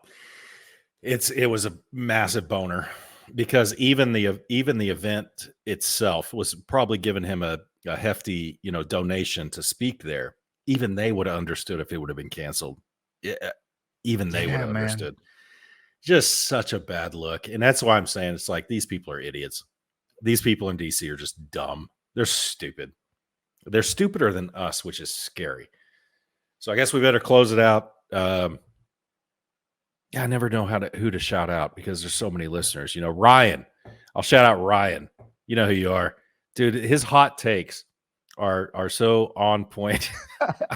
it was a massive boner, because even the event itself was probably giving him a hefty, donation to speak there. Even they would have understood if it would have been canceled. Even they would have understood. Just such a bad look. And that's why I'm saying it's like, these people are idiots. These people in DC are just dumb. They're stupid. They're stupider than us, which is scary. So I guess we better close it out. I never know who to shout out, because there's so many listeners. Ryan. I'll shout out Ryan. You know who you are, dude. His hot takes are so on point.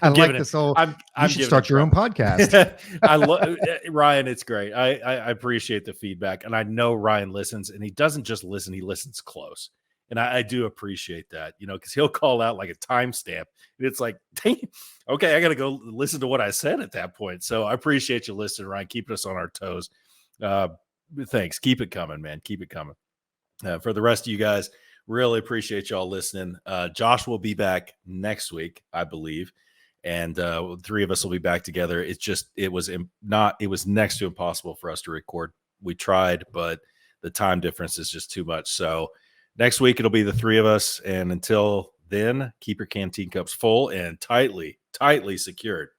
I like this whole. You should start your own podcast. I love Ryan. It's great. I appreciate the feedback, and I know Ryan listens, and he doesn't just listen; he listens close. And I do appreciate that, because he'll call out like a timestamp, and it's like, dang, okay, I got to go listen to what I said at that point. So I appreciate you listening, Ryan, keeping us on our toes. Thanks. Keep it coming, man. Keep it coming. For the rest of you guys, really appreciate y'all listening. Josh will be back next week, I believe, and the three of us will be back together. It was next to impossible for us to record. We tried, but the time difference is just too much. So next week, it'll be the three of us. And until then, keep your canteen cups full and tightly secured.